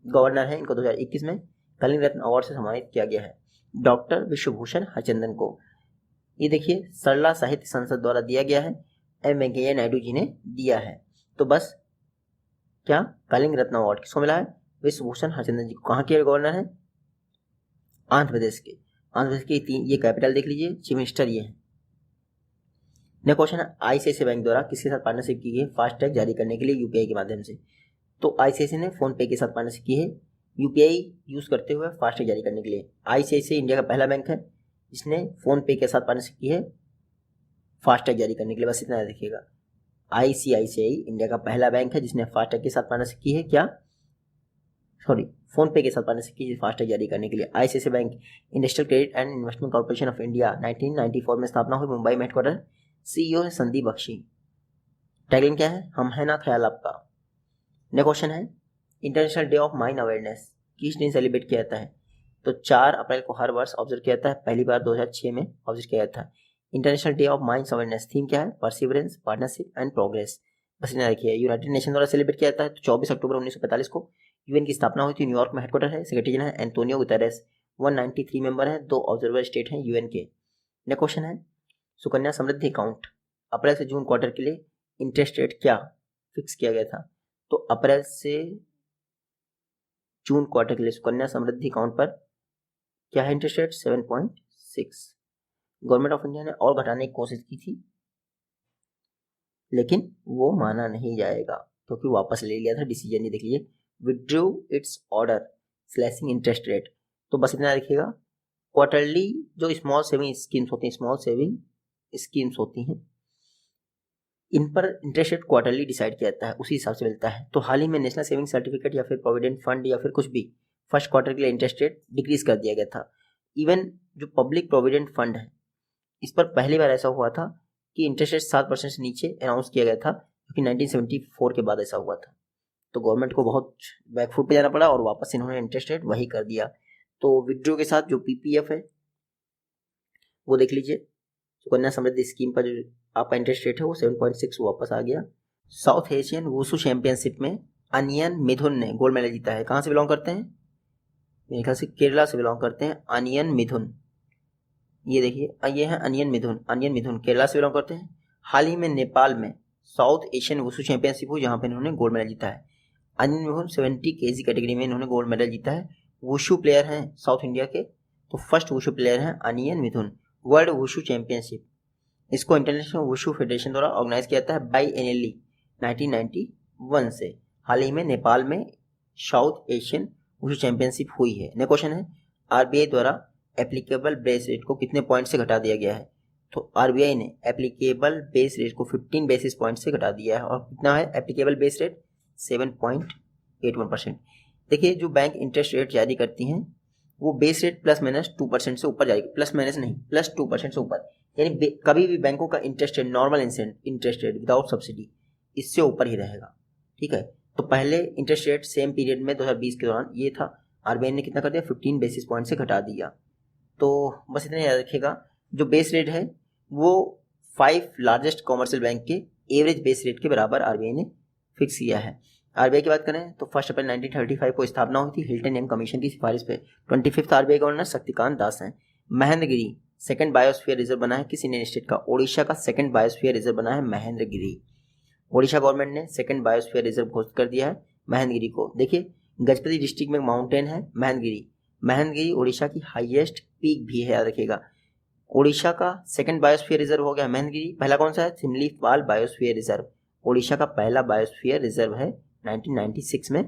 गवर्नर हैं। इनको 2021 में कलिंग रत्न अवार्ड से सम्मानित किया गया है, डॉक्टर विश्वभूषण हरचंदन को। ये देखिए सरला साहित्य संसद द्वारा दिया गया है, M वेंकैया नायडू जी ने दिया है। तो बस क्या कलिंग रत्न अवार्ड किसको मिला है? विश्वभूषण हरचंदन जी को। कहाँ के गवर्नर हैं? आंध्र प्रदेश के। आंध्र प्रदेश की 3 ये कैपिटल देख लीजिए, चीफ मिनिस्टर ये है। नेक्स्ट क्वेश्चन है ICICI बैंक द्वारा किसके साथ पार्टनरशिप की है फास्टैग जारी करने के लिए UPI के माध्यम से? तो ICICI ने फोन पे के साथ पार्टनरशिप की है UPI यूज करते हुए फास्टैग जारी करने के लिए। ICICI इंडिया का पहला बैंक है जिसने फोन पे के साथ पार्टनरशिप की है फास्टैग जारी करने के लिए। बस इतना देखिएगा, ICICI इंडिया का पहला बैंक है जिसने फास्टैग के साथ पार्टनरशिप की है। क्या? सॉरी, फोन पे के साथ पार्टनरशिप की फास्टैग जारी करने के लिए। ICICI bank industrial credit and investment corporation of India 1994 में स्थापना हुई, मुंबई में हेडक्वार्टर। CEO है संदीप बख्शी। टैगलाइन क्या है? हम है ना ख्याल आपका। नेक्स्ट क्वेश्चन है international day of mine awareness किस दिन सेलिब्रेट किया जाता है? तो 4 अप्रैल को हर वर्ष ऑब्जर्व किया जाता है। पहली बार 2006 में ऑब्जर्व किया गया था। International day of mines awareness theme क्या है? Perseverance, partnership and progress. बस इतना रखिए। यूनाइटेड नेशन द्वारा सेलिब्रेट किया जाता है। तो 24 अक्टूबर 1945 को UN की स्थापना हुई थी। न्यूयॉर्क में हेडक्वार्टर है। सेक्रेटरी जनरल है एंटोनियो गुतेरेस। 193 मेंबर हैं, 2 ऑब्जर्वर स्टेट हैं UN के। नेक्स्ट क्वेश्चन है सुकन्या समृद्धि अकाउंट अप्रैल से जून क्वार्टर के लिए इंटरेस्ट रेट क्या फिक्स किया गया था? तो अप्रैल से जून क्वार्टर के लिए सुकन्या समृद्धि अकाउंट पर क्या है interest rate? 7.6। Government of India ने और घटाने की कोशिश की थी लेकिन वो माना नहीं जाएगा क्योंकि वापस ले लिया था डिसीजन। ये देख लीजिए, withdrew it's order slashing interest rate. तो बस इतना रखिएगा, क्वार्टरली जो स्मॉल सेविंग स्कीम्स होती हैं, स्मॉल सेविंग स्कीम्स होती हैं, इन पर इंटरेस्ट रेट क्वार्टरली डिसाइड किया जाता है, उसी हिसाब से मिलता है। तो हाल ही में नेशनल सेविंग सर्टिफिकेट या फिर प्रोविडेंट फंड या फिर कुछ भी फर्स्ट क्वार्टर के लिए इंटरेस्ट रेट डिक्रीज कर दिया गया था। इवन जो पब्लिक प्रोविडेंट फंड है इस पर पहली बार ऐसा हुआ था कि इंटरेस्ट रेट 7% से नीचे अनाउंस किया गया था, क्योंकि 1974 के बाद ऐसा हुआ था। तो गवर्नमेंट को बहुत बैकफुट पे जाना पड़ा और वापस इन्होंने इंटरेस्ट रेट वही कर दिया। तो विड्रो के साथ जो पीपीएफ है वो देख लीजिए, सुकन्या समृद्धि स्कीम पर जो आपका इंटरेस्ट रेट है वो 7.6 वापस आ गया। साउथ एशियन वुशु चैंपियनशिप में अनियन मिथुन ने गोल्ड मेडल जीता है। कहाँ से बिलोंग करते हैं? मेरे ख्याल से केरला से बिलोंग करते हैं अनियन मिथुन। ये देखिए, ये है अनियन मिथुन केरला से बिलोंग करते हैं। हाल ही में नेपाल में साउथ एशियन वुशु चैंपियनशिप हुई जहाँ पे इन्होंने गोल्ड मेडल जीता है। अनियन मिथुन 70 kg कैटेगरी में इन्होंने गोल्ड मेडल जीता है। वुशु प्लेयर हैं साउथ इंडिया के, तो फर्स्ट वुशु प्लेयर हैं अनियन मिथुन। वर्ल्ड वुशु चैंपियनशिप, इसको इंटरनेशनल वुशु फेडरेशन द्वारा ऑर्गेनाइज किया जाता है बाई एनएलई 1991 से। हाल ही में नेपाल में साउथ एशियन वुशु चैंपियनशिप हुई है। नेक्स्ट क्वेश्चन है, आरबीआई द्वारा एप्लीकेबल बेस रेट को कितने पॉइंट से घटा दिया गया है? तो आरबीआई ने एप्लीकेबल बेस रेट को 15 बेसिस पॉइंट से घटा दिया है। और कितना है एप्लीकेबल बेस रेट? 7.81%। देखिए, जो बैंक इंटरेस्ट रेट जारी करती हैं वो बेस रेट +- 2% से ऊपर जाएगी, प्लस माइनस नहीं, +2% से ऊपर। यानी कभी भी बैंकों का interest rate, normal interest rate without subsidy, इससे ऊपर ही रहेगा। ठीक है, तो पहले इंटरेस्ट रेट सेम पीरियड में 2020 के दौरान ये था, आरबीआई ने कितना कर दिया? 15 बेसिस पॉइंट से घटा दिया। तो बस इतना याद रखिएगा, जो बेस रेट है वो 5 लार्जेस्ट कॉमर्शियल बैंक के एवरेज बेस रेट के बराबर आरबीआई ने फिक्स किया है। आरबीआई की बात करें तो 1 अप्रैल 1935 को स्थापना हुई थी हिल्टन एम कमीशन की सिफारिश पे। 25th RBI governor Shaktikanta Das हैं। महेंद्रगिरी सेकंड बायोस्फीयर रिजर्व बना है किस इंडियन स्टेट का? ओडिशा का सेकंड बायोस्फीयर रिजर्व बना है महेंद्रगिरी। ओडिशा गवर्नमेंट ने सेकंड बायोस्फीयर रिजर्व घोषित कर दिया है महेंद्रगिरी को। देखिए, गजपति डिस्ट्रिक्ट में माउंटेन है महेंद्रगिरी ओडिशा की हाईएस्ट पीक भी है, याद रखिएगा। ओडिशा का सेकंड बायोस्फीयर रिजर्व हो गया महेंद्रगिरी। पहला कौन सा है? सिमलीपाल बायोस्फीयर रिजर्व, ओडिशा का पहला बायोस्फीयर रिजर्व है, 1996 में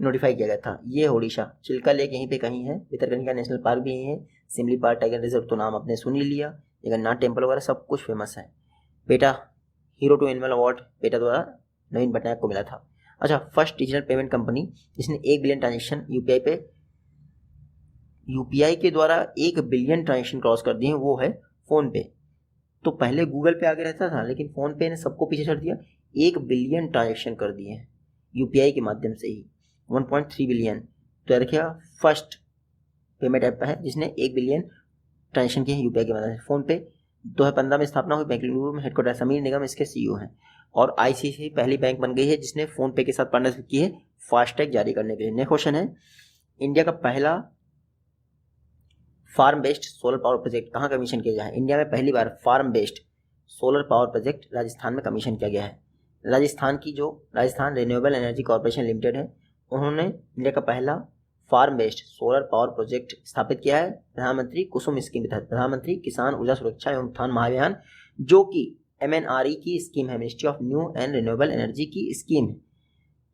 नोटिफाई किया गया था। ये ओडिशा। चिल्का लेक यहीं पे कहीं है, भितरकनिका नेशनल पार्क भी यहीं है, सिमलीपाल टाइगर रिजर्व तो नाम आपने सुन ही लिया, जगन्नाथ टेम्पल वगैरह सब कुछ फेमस है। PETA hero to animal award PETA द्वारा नवीन पटनायक को मिला था। अच्छा, फर्स्ट डिजिटल पेमेंट कंपनी जिसने 1 बिलियन ट्रांजेक्शन यूपीआई के द्वारा 1 बिलियन ट्रांजेक्शन क्रॉस कर दिए हैं वो है फोन पे। तो पहले गूगल पे आगे रहता था, लेकिन फोन पे ने सबको पीछे छोड़ दिया। 1 बिलियन ट्रांजेक्शन कर दिए हैं यूपीआई के माध्यम से ही, 1.3 बिलियन। तो रखिएगा, फर्स्ट पेमेंट ऐप है जिसने 1 बिलियन ट्रांजेक्शन किए हैं यूपीआई के माध्यम से। फोन पे 2015 में स्थापना हुई, बेंगलुरु में हेडक्वार्टर, समीर निगम इसके सीईओ हैं। और आईसीआईसीआई पहली बैंक बन गई है जिसने फोन पे के साथ पार्टनरशिप की है फास्टैग जारी करने के लिए। नेक्स्ट क्वेश्चन है, इंडिया का पहला farm based solar power project कहाँ कमीशन किया गया है? इंडिया में पहली बार farm based solar power project Rajasthan में कमीशन किया गया है। Rajasthan renewable energy corporation limited है, उन्होंने इंडिया का पहला farm based solar power project स्थापित किया है प्रधानमंत्री कुसुम स्कीम के तहत, प्रधानमंत्री किसान ऊर्जा सुरक्षा एवं उत्थान महाअभियान, जो कि MNRE की स्कीम है, ministry of new and renewable energy की स्कीम है।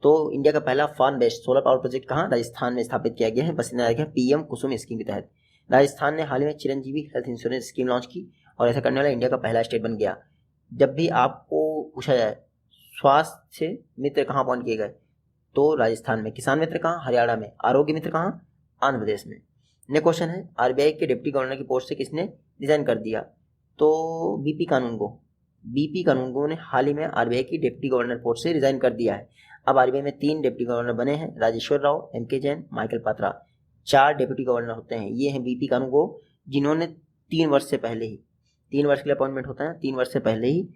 तो इंडिया का पहला farm based solar power project कहाँ? राजस्थान में स्थापित किया गया है, बस इतना रखें, PM कुसुम स्कीम के तहत। राजस्थान ने हाल ही में Chiranjeevi health insurance scheme launch की और ऐसा करने वाला इंडिया का पहला स्टेट बन गया। जब भी आपको पूछा जाए स्वास्थ्य मित्र कहाँ अपॉइंट किए गए, तो राजस्थान में, किसान मित्र कहाँ? हरियाणा में, आरोग्य मित्र कहाँ? आंध्र प्रदेश में। नेक्स्ट क्वेश्चन है, आरबीआई के डिप्टी गवर्नर की पोस्ट से किसने रिजाइन कर दिया? तो बीपी कानूनगो ने हाल ही में आरबीआई की डिप्टी गवर्नर पोस्ट से रिजाइन कर दिया है। अब आरबीआई में 3 डिप्टी गवर्नर बने हैं, Rajeshwar Rao, MK Jain, Michael Patra. 4 deputy governor होते हैं। ये हैं बीपी कानूनगो, जिन्होंने 3 वर्ष के लिए अपॉइंटमेंट होता है, 3 वर्ष से पहले ही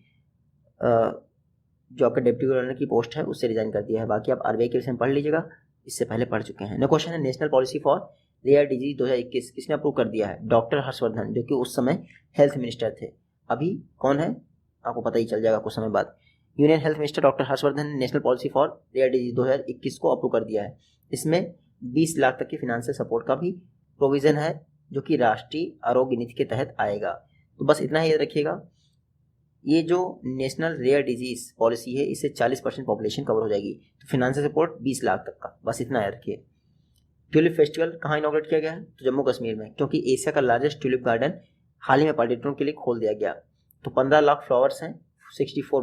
जो आपका डिप्टी गवर्नर की पोस्ट है उससे रिजाइन कर दिया है। बाकी आप आरबीआई के विषय में पढ़ लीजिएगा, इससे पहले पढ़ चुके हैं। नेक्स्ट क्वेश्चन है, national policy for rare disease 2021 किसने अप्रूव कर दिया है? डॉक्टर हर्षवर्धन, जो कि उस समय हेल्थ मिनिस्टर थे। अभी कौन है आपको पता ही चल जाएगा कुछ समय बाद। Union health minister doctor Harshvardhan ने national policy for rare disease 2021 को अप्रूव कर दिया है। इसमें 20 लाख तक की फाइनेंशियल सपोर्ट का भी प्रोविजन है, जो कि राष्ट्रीय आरोग्य नीति के तहत आएगा। तो बस इतना ही याद रखिएगा, ये जो नेशनल रेयर डिजीज पॉलिसी है इससे 40% पॉपुलेशन कवर हो जाएगी। तो फाइनेंशियल सपोर्ट 20 लाख तक का, बस इतना याद रखिए। ट्यूलिप फेस्टिवल कहाँ इनॉग्रेट किया गया है? तो जम्मू कश्मीर में, क्योंकि एशिया का लार्जेस्ट ट्यूलिप गार्डन हाल ही में पर्यटकों के लिए खोल दिया गया। तो 15 लाख फ्लावर्स हैं 64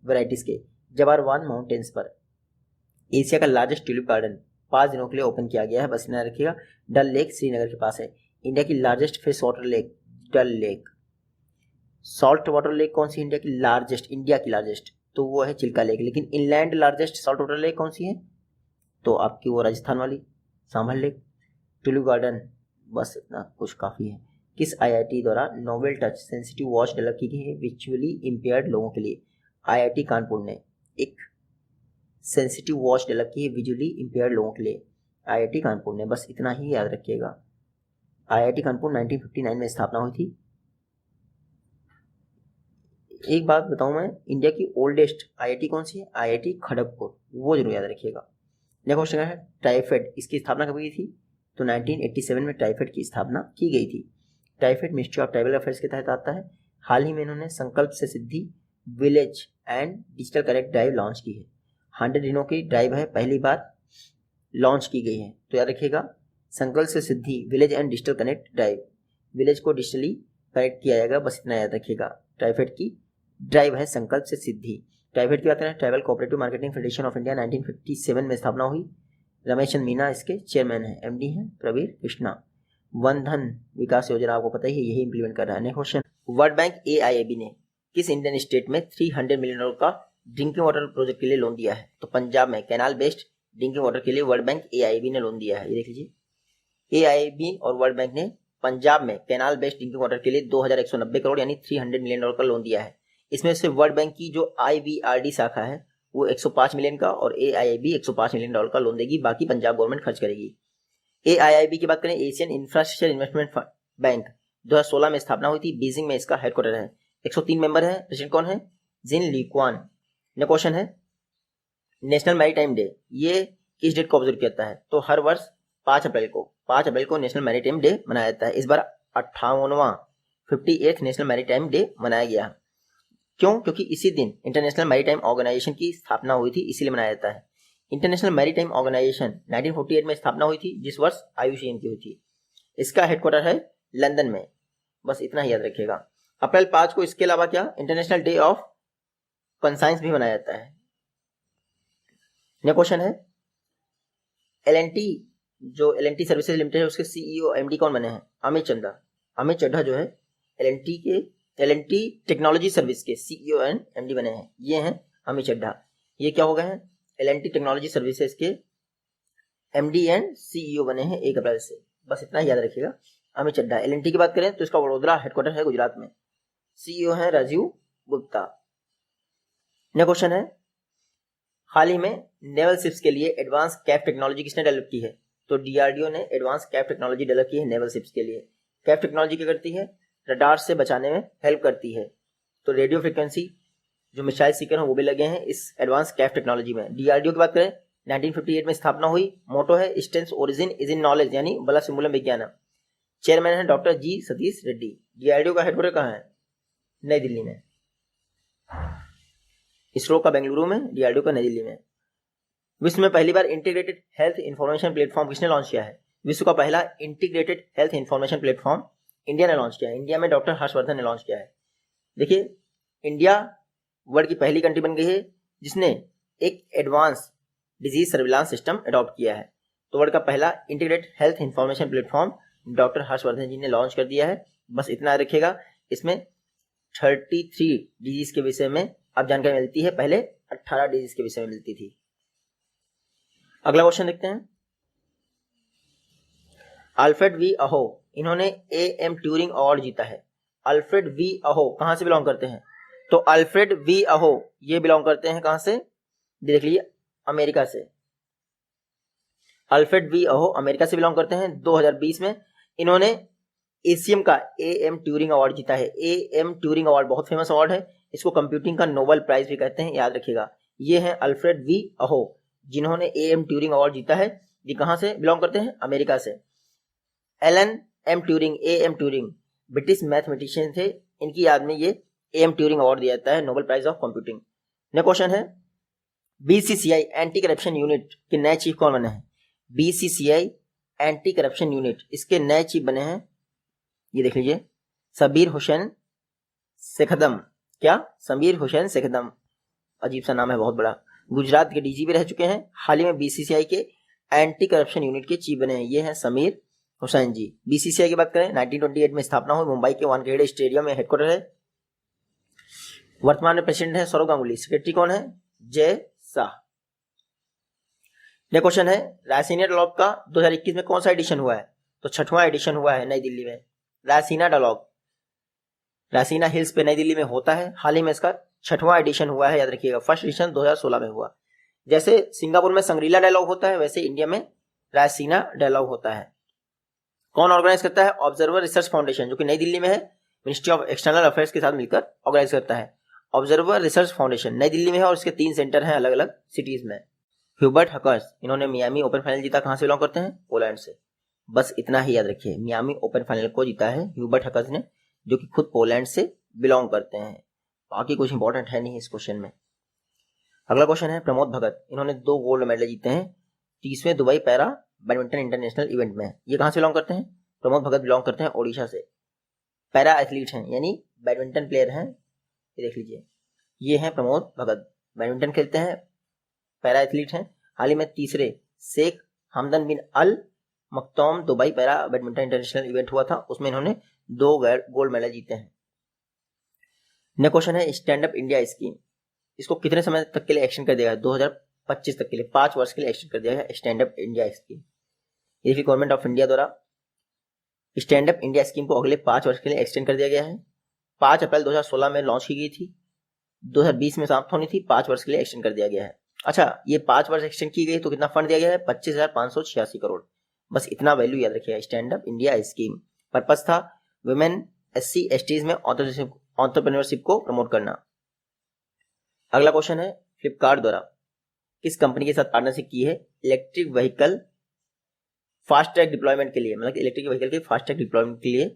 वेराइटीज़ के जवारवान माउंटेन्स पर। एशिया का लार्जेस्ट ट्यूलिप गार्डन 5 दिनों के लिए ओपन किया गया है, बस इतना रखिएगा। डल लेक श्रीनगर के पास है। इंडिया की लार्जेस्ट फ्रेश वाटर लेक डल लेक। सॉल्ट वाटर लेक कौन सी? इंडिया की लार्जेस्ट तो वो है चिल्का लेक। लेकिन inland largest salt water lake कौन सी है, तो आपकी वो राजस्थान वाली सांभर लेक। टुलू गार्डन, बस इतना कुछ काफ़ी है। किस आईआईटी द्वारा novel touch sensitive watch develop की गई है विजुअली इम्पेयर्ड लोगों के लिए? आईआईटी कानपुर ने एक सेंसिटिव वॉच डेवलप की है विजुअली इम्पेयर्ड लोगों के लिए, आईआईटी कानपुर ने, बस इतना ही याद रखिएगा। आईआईटी कानपुर 1959 में स्थापना हुई थी। एक बात बताऊं मैं, इंडिया की ओल्डेस्ट आईआईटी कौन सी है? आईआईटी खड़गपुर, वो जरूर याद रखिएगा। नेक्स्ट क्वेश्चन है टाइफेड, इसकी स्थापना कब हुई थी? तो 1987 में टाइफेड की स्थापना की गई थी। टाइफेड मिनिस्ट्री ऑफ ट्राइबल अफेयर्स के तहत आता है। हाल ही में इन्होंने Sankalp se Siddhi village and digital connect drive launch की है। 100 दिनों की ड्राइव है, पहली बार लॉन्च की गई है, तो याद रखिएगा Sankalp se Siddhi village and digital connect drive. Village को डिजिटली कनेक्ट किया जाएगा, बस इतना याद रखिएगा। टाइफेड की ड्राइव है संकल्प से सिद्धि। टाइफेड की बात करें, tribal cooperative marketing federation of India 1957 में स्थापना हुई। रमेश चंद मीना इसके चेयरमैन हैं, एमडी हैं प्रवीर कृष्णा। वन धन विकास योजना आपको पता ही है, यही इंप्लीमेंट कर रहा है। Next question, world bank AIIB ने किस इंडियन स्टेट में $300 मिलियन का ड्रिंकिंग वाटर प्रोजेक्ट के लिए लोन दिया है? तो पंजाब में कैनाल बेस्ड ड्रिंकिंग वाटर के लिए वर्ल्ड बैंक एआईआईबी ने लोन दिया है। ये देख लीजिए, एआईआईबी और वर्ल्ड बैंक ने पंजाब में कैनाल बेस्ड ड्रिंकिंग वाटर के लिए 2190 करोड़ यानी $300 मिलियन का लोन दिया है। इसमें से वर्ल्ड बैंक की जो आईवीआरडी शाखा है वो 105 मिलियन का और एआईआईबी $105 मिलियन का लोन देगी, बाकी पंजाब गवर्नमेंट खर्च करेगी। एआईआईबी की बात करें, एशियन इंफ्रास्ट्रक्चर इन्वेस्टमेंट बैंक 2016 में स्थापना हुई थी। बीजिंग में इसका हेडक्वार्टर है। 103 मेंबर है। प्रेसिडेंट कौन है? जिन लीक्वान। नेक्स्ट क्वेश्चन है नेशनल मैरीटाइम डे, ये किस डेट को ऑब्जर्व किया जाता है? तो हर वर्ष 5 अप्रैल को नेशनल मैरीटाइम डे मनाया जाता है। इस बार 58वां नेशनल मैरीटाइम डे मनाया गया। क्यों? क्योंकि इसी दिन इंटरनेशनल मैरीटाइम ऑर्गेनाइजेशन की स्थापना हुई थी, इसीलिए मनाया जाता है। इंटरनेशनल मैरीटाइम ऑर्गेनाइजेशन 1948 में स्थापना हुई थी, जिस वर्ष IUCN की हुई थी। इसका हेडक्वार्टर है लंदन में, बस इतना ही याद रखिएगा। अप्रैल 5 को इसके अलावा क्या इंटरनेशनल डे ऑफ कंसाइंस भी मनाया जाता है। नेक्स्ट क्वेश्चन है L&T, जो L&T सर्विसेज लिमिटेड है उसके CEO MD कौन बने हैं? अमित चड्ढा जो है L&T टेक्नोलॉजी सर्विस के CEO एंड MD बने हैं, ये हैं अमित चड्ढा। ये क्या हो गए हैं? L&T टेक्नोलॉजी सर्विसेज के MD एंड CEO बने हैं 1 अप्रैल से, बस इतना ही याद रखिएगा। अमित चड्ढा। L&T की बात करें तो इसका वडोदरा हेडक्वार्टर है गुजरात में। CEO हैं राजीव गुप्ता। नेक्स्ट क्वेश्चन है हाल ही में नेवल शिप्स के लिए एडवांस कैफ टेक्नोलॉजी किसने डेवलप की है? तो DRDO ने एडवांस कैफ टेक्नोलॉजी डेवलप की है नेवल शिप्स के लिए। कैफ टेक्नोलॉजी क्या करती है? रडार से बचाने में हेल्प करती है। तो रेडियो फ्रिक्वेंसी जो मिसाइल सीकर हैं वो भी लगे हैं इस एडवांस कैफ टेक्नोलॉजी में। DRDO की बात करें 1958 में स्थापना हुई। मोटो है स्टेंस ओरिजिन इज इन नॉलेज, यानी बला सिमुलम विज्ञान। चेयरमैन है doctor G Satish Reddy. DRDO का हेडक्वार्टर कहाँ है? नई दिल्ली में। इसरो का बेंगलुरु में, DRDO का नई दिल्ली में। विश्व में पहली बार इंटीग्रेटेड हेल्थ इंफॉर्मेशन प्लेटफॉर्म किसने लॉन्च किया है? विश्व का पहला integrated health information platform India ने लॉन्च किया है। इंडिया में डॉक्टर हर्षवर्धन ने लॉन्च किया है। देखिए, इंडिया वर्ल्ड की पहली कंट्री बन गई है जिसने एक advance disease surveillance system adopt किया है। तो वर्ल्ड का पहला integrated health information platform doctor Harshvardhan ji ने लॉन्च कर दिया है, बस इतना रखिएगा। इसमें 33 डिजीज के विषय में अब जानकारी मिलती है, पहले 18 डिजीज के विषय में मिलती थी। अगला क्वेश्चन देखते हैं। अल्फ्रेड वी अहो, इन्होंने AM ट्यूरिंग अवार्ड जीता है। अल्फ्रेड वी अहो कहां से बिलोंग करते हैं? तो अल्फ्रेड वी अहो ये बिलोंग करते हैं कहां से? देख लीजिए, अमेरिका से। अल्फ्रेड वी अहो अमेरिका से बिलोंग करते हैं। 2020 में इन्होंने एशियम का AM ट्यूरिंग अवार्ड जीता है। AM ट्यूरिंग अवार्ड बहुत फेमस अवार्ड है, इसको कंप्यूटिंग का नोबेल प्राइज भी कहते हैं, याद रखिएगा। ये हैं अल्फ्रेड वी अहो जिन्होंने AM ट्यूरिंग अवार्ड जीता है। ये कहां से बिलोंग करते हैं? अमेरिका से। Alan M Turing AM Turing British mathematician थे, इनकी याद में ये AM ट्यूरिंग अवार्ड दिया जाता है, Nobel prize of computing. Next question है BCCI एंटी करप्शन यूनिट के नए चीफ कौन बने हैं? BCCI एंटी करप्शन यूनिट, इसके नए चीफ बने हैं, ये देख लीजिए, सबीर हुसैन शेखदम। क्या? सबीर हुसैन शेखदम, अजीब सा नाम है, बहुत बड़ा। गुजरात के DGP रह चुके हैं। हाल ही में BCCI के एंटी करप्शन यूनिट के चीफ बने हैं, ये हैं समीर हुसैन जी। BCCI की बात करें 1928 में स्थापना हुई, मुंबई के वानखेड़े स्टेडियम में हेडक्वार्टर है। वर्तमान में प्रेसिडेंट है सौरव गांगुली, सेक्रेटरी कौन है? जय शाह। नेक्स्ट क्वेश्चन है रायसीना डायलॉग का 2021 में कौन सा एडिशन हुआ है? तो 6वां एडिशन हुआ है नई दिल्ली में। रायसीना डायलॉग रायसीना हिल्स पे नई दिल्ली में होता है, हाल ही में इसका 6वां एडिशन हुआ है, याद रखिएगा। फर्स्ट एडिशन 2016 में हुआ। जैसे सिंगापुर में संग्रीला डायलॉग होता है, वैसे इंडिया में रायसीना डायलॉग होता है। कौन ऑर्गेनाइज करता है? ऑब्जर्वर रिसर्च फाउंडेशन, जो कि नई दिल्ली में है, मिनिस्ट्री ऑफ एक्सटर्नल अफेयर्स के साथ मिलकर ऑर्गेनाइज करता है। ऑब्जर्वर रिसर्च फाउंडेशन नई दिल्ली में है और इसके 3 सेंटर हैं अलग अलग सिटीज में। ह्यूबर्ट हकर्स, इन्होंने मियामी ओपन फाइनल जीता, कहां से बिलोंग करते हैं? पोलैंड से। बस इतना ही याद रखिए, मियामी ओपन फाइनल को जीता है ह्यूबर्ट हकर्स ने, जो कि खुद पोलैंड से बिलोंग करते हैं। बाकी कुछ इंपॉर्टेंट है नहीं इस क्वेश्चन में। अगला क्वेश्चन है प्रमोद भगत, इन्होंने 2 गोल्ड मेडल जीते हैं 30वें Dubai para badminton international event में। ये कहां से बिलोंग करते हैं? प्रमोद भगत बिलोंग करते हैं ओडिशा से। पैरा एथलीट हैं, यानी बैडमिंटन प्लेयर हैं। ये देख लीजिए, ये हैं प्रमोद भगत, बैडमिंटन खेलते हैं, पैरा एथलीट हैं। हाल ही में 3रे Sheikh Hamdan bin Al Maktoum Dubai para badminton international event हुआ था, उसमें इन्होंने 2 गोल्ड मेडल जीते हैं। नेक्स्ट क्वेश्चन है स्टैंड अप इंडिया स्कीम, इसको कितने समय तक के लिए एक्सटेंड कर दिया गया? 2025 तक के लिए, 5 वर्ष के लिए एक्सटेंड कर दिया गया स्टैंड अप इंडिया स्कीम। ये भी गवर्नमेंट ऑफ इंडिया द्वारा स्टैंड अप इंडिया स्कीम को अगले 5 वर्ष के लिए एक्सटेंड कर दिया गया है। 5 अप्रैल 2016 में लॉन्च की गई थी, 2020 में समाप्त होनी थी, 5 वर्ष के लिए एक्सटेंड कर दिया गया है। अच्छा, ये 5 वर्ष एक्सटेंड की गई तो कितना फंड दिया गया है? 25,586 करोड़। बस इतना वैल्यू याद रखिएगा। Stand up India scheme purpose था वुमेन SC STs में एंटरप्रेन्योरशिप को प्रमोट करना। अगला क्वेश्चन है फ्लिपकार्ट द्वारा किस कंपनी के साथ पार्टनरशिप की है electric vehicle fast track deployment के लिए? मतलब इलेक्ट्रिक व्हीकल के फास्ट ट्रैक डिप्लॉयमेंट के लिए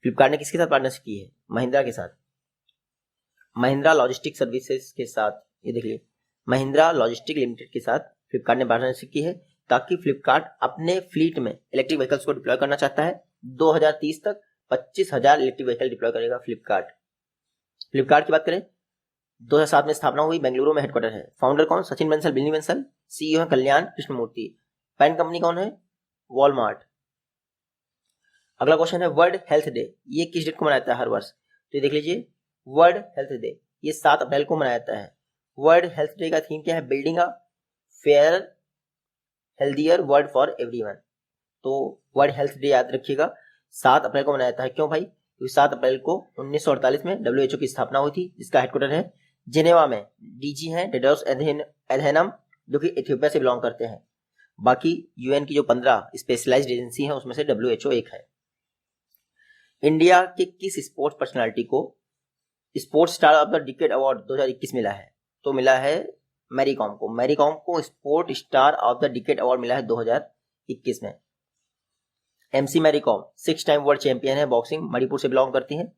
फ्लिपकार्ट ने किसके साथ पार्टनरशिप की है? महिंद्रा के साथ, महिंद्रा लॉजिस्टिक सर्विसेज के साथ। ये देखिए, महिंद्रा लॉजिस्टिक लिमिटेड के साथ फ्लिपकार्ट ने पार्टनरशिप की है, ताकि फ्लिपकार्ट अपने फ्लीट में इलेक्ट्रिक व्हीकल्स को डिप्लॉय करना चाहता है। 2030 तक 25,000 इलेक्ट्रिक व्हीकल डिप्लॉय करेगा फ्लिपकार्ट। फ्लिपकार्ट की बात करें, 2007 में स्थापना हुई, बेंगलुरु में हेडक्वार्टर है। फाउंडर कौन? सचिन बंसल, बिन्नी बंसल। CEO है कल्याण कृष्णमूर्ति। पेन कंपनी कौन है? वॉलमार्ट। अगला क्वेश्चन है वर्ल्ड हेल्थ डे, ये किस डेट को मनाया जाता है हर वर्ष? तो ये देख लीजिए, वर्ल्ड हेल्थ डे ये 7 अप्रैल को मनाया जाता है। वर्ल्ड हेल्थ डे का थीम क्या है? Building a fair healthier world for everyone. तो वर्ल्ड हेल्थ डे याद रखिएगा 7 अप्रैल को मनाया जाता है। क्यों भाई? क्योंकि 7 अप्रैल को 1948 में WHO की स्थापना हुई थी, जिसका हेडक्वार्टर है जिनेवा में। DG हैं टेड्रोस एडहेनम, जो कि इथियोपिया से बिलोंग करते हैं। बाकी UN की जो 15 स्पेशलाइज्ड एजेंसी है उसमें से WHO एक है। इंडिया के किस स्पोर्ट्स पर्सनालिटी को sports star of the decade award 2021 मिला है? तो मिला है मैरी कॉम को। मैरी कॉम को sport star of the decade award मिला है 2021 में। MC Mary Kom 6 time world champion है बॉक्सिंग, मणिपुर से बिलोंग करती हैं।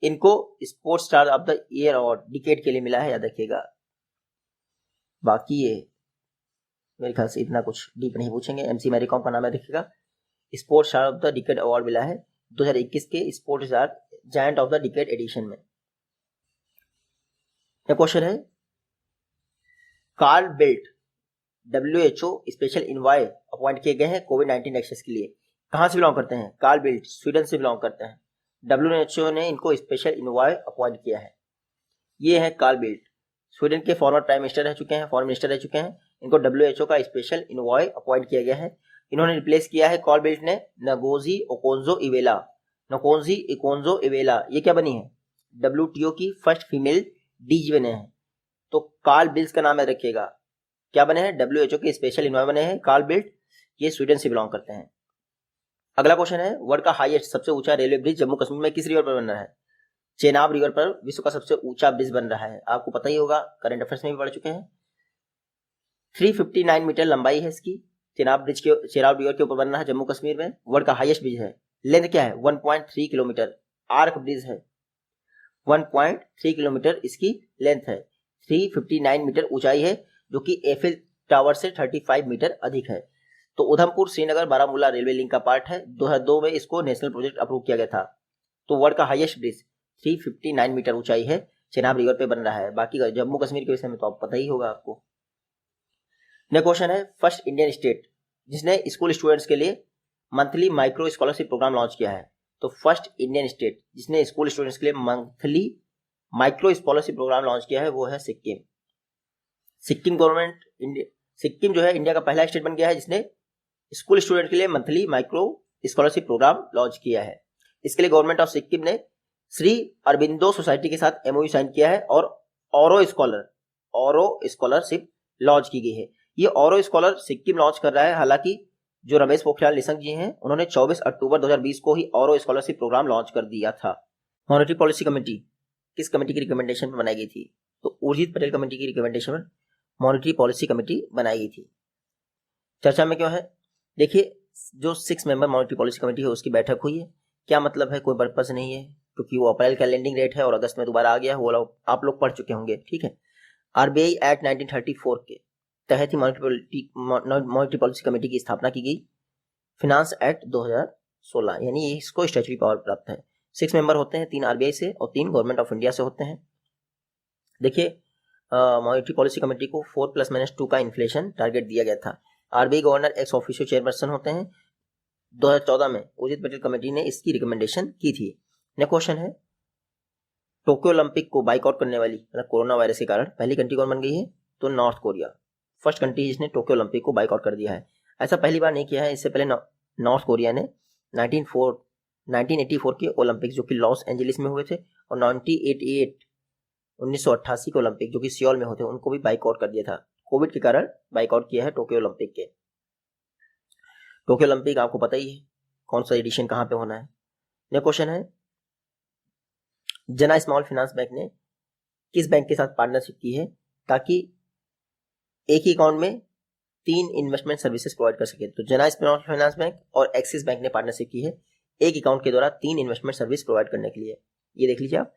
इनको sports star of the year award decade के लिए मिला है, याद रखिएगा। बाकी ये मेरे ख्याल से इतना कुछ डीप नहीं पूछेंगे। MC मैरी कॉम का नाम है देखिएगा। Sports star of the decade award मिला है 2021 के sports star giant of the decade edition में। यह क्वेश्चन है Carl Bildt WHO special envoy appoint किए गए हैं कोविड-19 एक्सेस के लिए। कहां से बिलोंग करते हैं? कार्ल बिल्ट स्वीडन से बिलोंग करते हैं। WHO ने इनको स्पेशल इनवॉय अपॉइंट किया है। ये है कार्ल बिल्ट, स्वीडन के फॉर्मर प्राइम मिनिस्टर रह चुके हैं, फॉरेन मिनिस्टर रह चुके हैं। इनको WHO का स्पेशल इनवॉय अपॉइंट किया गया है। इन्होंने रिप्लेस किया है कार्ल बिल्ट ने Ngozi Okonjo Iweala. Ngozi Okonjo Iweala ये क्या बनी है? WTO की फर्स्ट फीमेल DG बने हैं। तो कार्ल बिल्ट का नाम याद रखिएगा। क्या बने हैं? WHO के स्पेशल इनवॉय बने हैं कार्ल बिल्ट, ये स्वीडन से बिलोंग करते हैं। अगला क्वेश्चन है वर्ल्ड का हाईएस्ट सबसे ऊंचा रेलवे ब्रिज जम्मू कश्मीर में किस रिवर पर बन रहा है? चेनाब रिवर पर विश्व का सबसे ऊंचा ब्रिज बन रहा है। आपको पता ही होगा, करंट अफेयर्स में भी पढ़ चुके हैं। 359 मीटर लंबाई है इसकी। चेनाब रिवर के ऊपर बन रहा है जम्मू कश्मीर में। वर्ल्ड का हाईएस्ट ब्रिज है। लेंथ क्या है? 1.3 किलोमीटर। आर्क ब्रिज है, 1.3 किलोमीटर इसकी लेंथ है। 359 मीटर ऊंचाई है, जो कि एफिल टावर से 35 मीटर अधिक है। तो उधमपुर श्रीनगर बारामूला रेलवे लिंक का पार्ट है। 2002 में इसको नेशनल प्रोजेक्ट अप्रूव किया गया था। तो वर्ल्ड का हाईएस्ट ब्रिज 359 मीटर ऊंचाई है, चेनाब रिवर पे बन रहा है। बाकी जम्मू कश्मीर के विषय में तो आप पता ही होगा आपको। नेक्स्ट क्वेश्चन है फर्स्ट इंडियन स्टेट जिसने स्कूल स्टूडेंट्स के लिए monthly micro scholarship programme launch किया है। तो फर्स्ट इंडियन स्टेट जिसने स्कूल स्टूडेंट्स के लिए monthly micro scholarship programme launch किया है वो है सिक्किम। सिक्किम गवर्नमेंट, सिक्किम जो है इंडिया का पहला स्टेट बन गया है जिसने स्कूल स्टूडेंट के लिए monthly micro scholarship programme launch किया है। इसके लिए गवर्नमेंट ऑफ सिक्किम ने श्री अरबिंदो सोसाइटी के साथ एमओयू साइन किया है और ऑरो स्कॉलरशिप लॉन्च की गई है। ये ऑरो स्कॉलर सिक्किम लॉन्च कर रहा है। हालांकि जो रमेश पोखरियाल निशंक जी हैं उन्होंने 24 अक्टूबर 2020 को ही ऑरो स्कॉलरशिप प्रोग्राम लॉन्च कर दिया था। मॉनेटरी पॉलिसी कमेटी किस कमेटी की रिकमेंडेशन पर बनाई गई थी? तो उर्जित पटेल कमेटी की रिकमेंडेशन पर मॉनेटरी पॉलिसी कमेटी बनाई गई थी। चर्चा में क्यों है? देखिए, जो 6 मेंबर मॉनेटरी पॉलिसी कमेटी है उसकी बैठक हुई है। क्या मतलब है? कोई पर्पस नहीं है, क्योंकि वो अप्रैल का लैंडिंग रेट है और अगस्त में दोबारा आ गया, वो आप लोग पढ़ चुके होंगे। ठीक है। आरबीआई एक्ट 1934 के तहत ही मॉनेटरी पॉलिसी कमेटी की स्थापना की गई। फिनांस एक्ट 2016 यानी इसको स्टैट्यूटरी पावर प्राप्त है। 6 मेंबर होते हैं, 3 आरबीआई से और 3 गवर्नमेंट ऑफ इंडिया से होते हैं। देखिए, मॉनेटरी पॉलिसी कमेटी को 4+-2 का इन्फ्लेशन टारगेट दिया गया था। RBI governor ex officio chairperson होते हैं। 2014 में उर्जित पटेल कमेटी ने इसकी रिकमेंडेशन की थी। नेक्स्ट क्वेश्चन है, टोक्यो ओलंपिक को बाइकआउट करने वाली मतलब कोरोना वायरस के कारण पहली कंट्री कौन बन गई है? तो नॉर्थ कोरिया, फर्स्ट कंट्री जिसने टोक्यो ओलंपिक को बाइकआउट कर दिया है। ऐसा पहली बार नहीं किया है, इससे पहले नॉर्थ कोरिया ने 1984 के ओलंपिक जो कि लॉस एंजलिस में हुए थे और 1988 के ओलंपिक जो कि सियोल में होते हैं उनको भी बाइकआउट कर दिया था। कोविड के कारण बाइकआउट किया है टोक्यो ओलंपिक के। टोक्यो ओलंपिक आपको पता ही है कौन सा एडिशन कहाँ पे होना है। नेक्स्ट क्वेश्चन है, जना स्मॉल फाइनेंस बैंक ने किस बैंक के साथ पार्टनरशिप की है ताकि एक ही अकाउंट में 3 इन्वेस्टमेंट सर्विसेज प्रोवाइड कर सके? तो जना स्मॉल फाइनेंस बैंक और एक्सिस बैंक ने पार्टनरशिप की है एक अकाउंट के द्वारा 3 इन्वेस्टमेंट सर्विस प्रोवाइड करने के लिए। ये देख लीजिए आप,